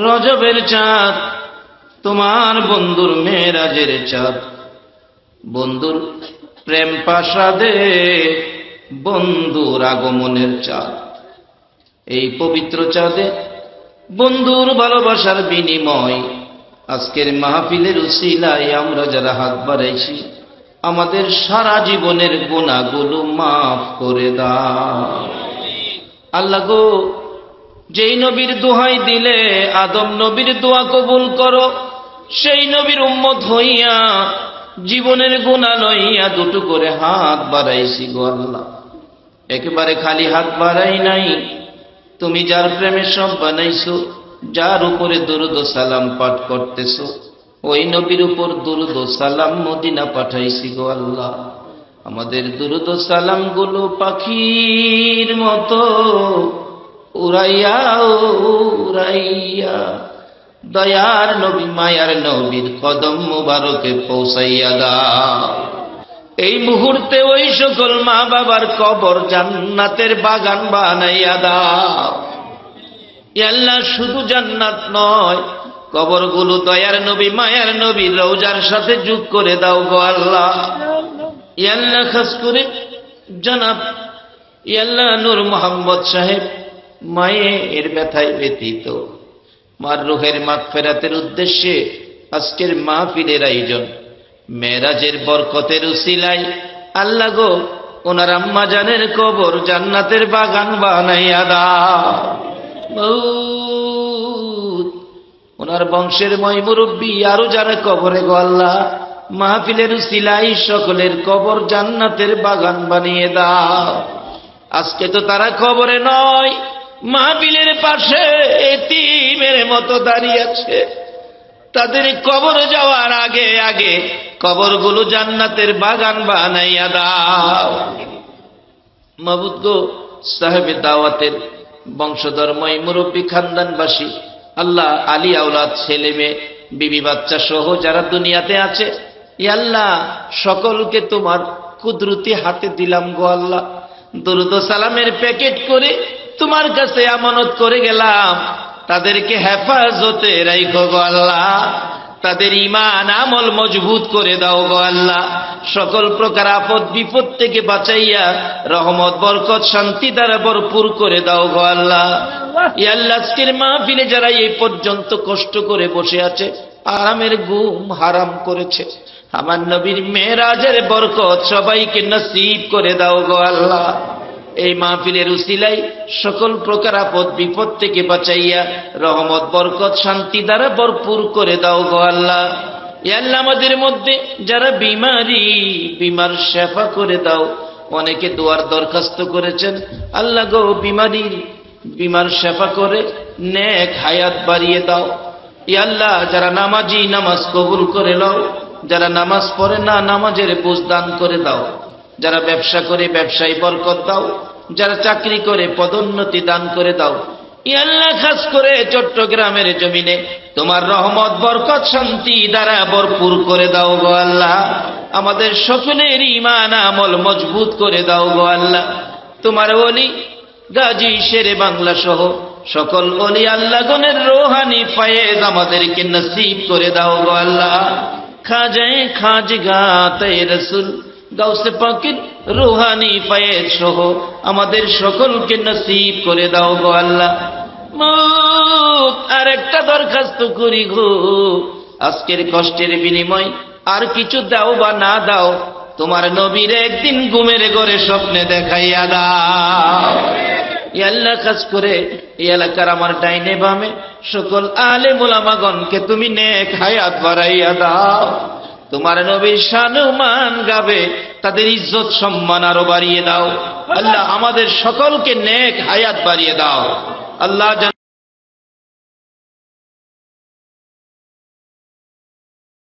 রজবের চাঁদ, তোমার বন্ধুর মেরাজের চাঁদ, বন্ধুর প্রেম প্রাসাদে বন্ধুর আগমনের চাঁদ, এই পবিত্র চাঁদে বন্ধুর ভালোবাসার বিনিময় আজকের মাহফিলের উসিলায় আমরা যারা হাত বাড়াইছি আমাদের সারা জীবনের গুনাহগুলো মাফ করে দাও। আল্লাহ গো, যেই নবীর দোহাই দিলে আদম নবীর দোয়া কবুল করো, সেই নবীর উম্মত হইয়া জীবনের গুনাহ লইয়া দুটো করে হাত বাড়াইছি গো আল্লাহ। একেবারে খালি হাত বাড়াই নাই, তুমি যার প্রেমে সব বানাইছো, যার উপরে দুরূদ ও সালাম পাঠ করতেছো, ওই নবীর উপর দুরূদ ও সালাম মদিনা পাঠাইছি গো আল্লাহ। আমাদের দুরূদ ও সালাম গুলো পাখির মতো উড়াইয়া উড়াইয়া দয়ার নবী মায়ার নবীর কদম মুবারকে পৌঁছাইয়া দাও। এই মুহূর্তে ওই সকল মা বাবার কবর জান্নাতের বাগান বানাইয়া দাও। আল্লাহ শুধু জান্নাত নয়, কবরগুলো দয়ার নবী মায়ার নবীর রওজার সাথে যোগ করে দাও গো আল্লাহ। আল্লাহ খাস করে জনাব আল্লাহ নূর মোহাম্মদ সাহেব মায়ের ব্যথায় ব্যতীত মার রুহের মাগফিরাতের উদ্দেশ্যে আজকের মাহফিলের আয়োজন, মেরাজের বরকতের উসিলায় আল্লাহ গো ওনার আম্মা জানের কবর জান্নাতের বাগান বানাইয়া দাও। ওনার বংশের মই মুরব্বী আরো যারা কবরে গো আল্লাহ, মাহফিলের উসিলায় সকলের কবর জান্নাতের বাগান বানিয়ে দাও। আজকে তো তারা কবরে নয়, মাহফিলের পাশে এতিমের মতো দাঁড়িয়ে আছে। তাদের কবর যাওয়ার আগে আগে কবরগুলো জান্নাতের বাগান বানাইয়া দাও। মাবুদ গো, সাহেবে দাওয়াতের বংশধর্ময় মুরব্বী খানদানবাসী, আল্লাহ আলী আওলাদ ছেলে মেয়ে বিবি বাচ্চা সহ যারা দুনিয়াতে আছে, ইয়া আল্লাহ সকলকে তোমার কুদরতি হাতে দিলাম গো আল্লাহ। দরুদ ও সালামের প্যাকেট করে তোমার কাছে আমানত করে গেলাম, তাদেরকে হেফাজতে রাখো গো আল্লাহ। তাদের ঈমান আমল মজবুত করে দাও গো আল্লাহ। সকল প্রকার আপদ বিপদ থেকে বাঁচাইয়া রহমত বরকত শান্তি দ্বারা ভরপুর করে দাও গো আল্লাহ। ইয়া আল্লাহ, আজকের মাহফিলে যারা এই পর্যন্ত কষ্ট করে বসে আছে, আরামের ঘুম হারাম করেছে, আমার নবীর মেরাজের বরকত সবাইকে নসিব করে দাও গো আল্লাহ। এই মাহফিলের উসিলায় সকল প্রকার আপদ বিপদ থেকে বাঁচাইয়া রহমত বরকত শান্তি দ্বারা ভরপুর করে দাও গো আল্লাহ। ইয়া আল্লাহ, আমাদের মধ্যে যারা বিমার শেফা করে দাও। অনেকে দোয়ার দরখাস্ত করেছেন, আল্লাহ গো বিমার শেফা করে নেক হায়াত বাড়িয়ে দাও। ইয়া আল্লাহ, যারা নামাজি নামাজ কবুল করে নাও, যারা নামাজ পড়ে না নামাজের বুঝ দান করে দাও, যারা ব্যবসা করে ব্যবসায় বরকত দাও, যারা চাকরি করে পদোন্নতি দান করে দাও। ইয়া আল্লাহ, খাস করে চট্টগ্রামের জমিনে তোমার রহমত বরকত শান্তি দ্বারা ভরপুর করে দাও গো আল্লাহ। আমাদের সকলের ঈমান আমল মজবুত করে দাও গো আল্লাহ। তোমার ওলি গাজী শেরে বাংলা সহ সকল ওলি আল্লাহগণের রোহানি ফায়েজ আমাদেরকে নসিব করে দাও গো আল্লাহ। খাজায়ে খাজগাতে রসুল গাউসে পাকের রুহানি ফায়েজ সহ আমাদের সকলকে নসিব করে দাও গো আল্লাহ। আর একটা দরখাস্ত করি গো, আজকের কষ্টের বিনিময় আর কিছু দাও বা না দাও, তোমার নবীর একদিন ঘুমের ঘরে স্বপ্নে দেখাইয়া দাও। ইয়া আল্লাহ, খাস করে এই এলাকার আমার ডাইনে বামে সকল আলেম উলামাগণকে তুমি নেক হায়াত বাড়াইয়া দাও। তোমার নবীর শান-মান গাবে, তাদের ইজ্জত সম্মান আরো বাড়িয়ে দাও। আল্লাহ, আমাদের সকলকে নেক হায়াত বাড়িয়ে দাও। আল্লাহ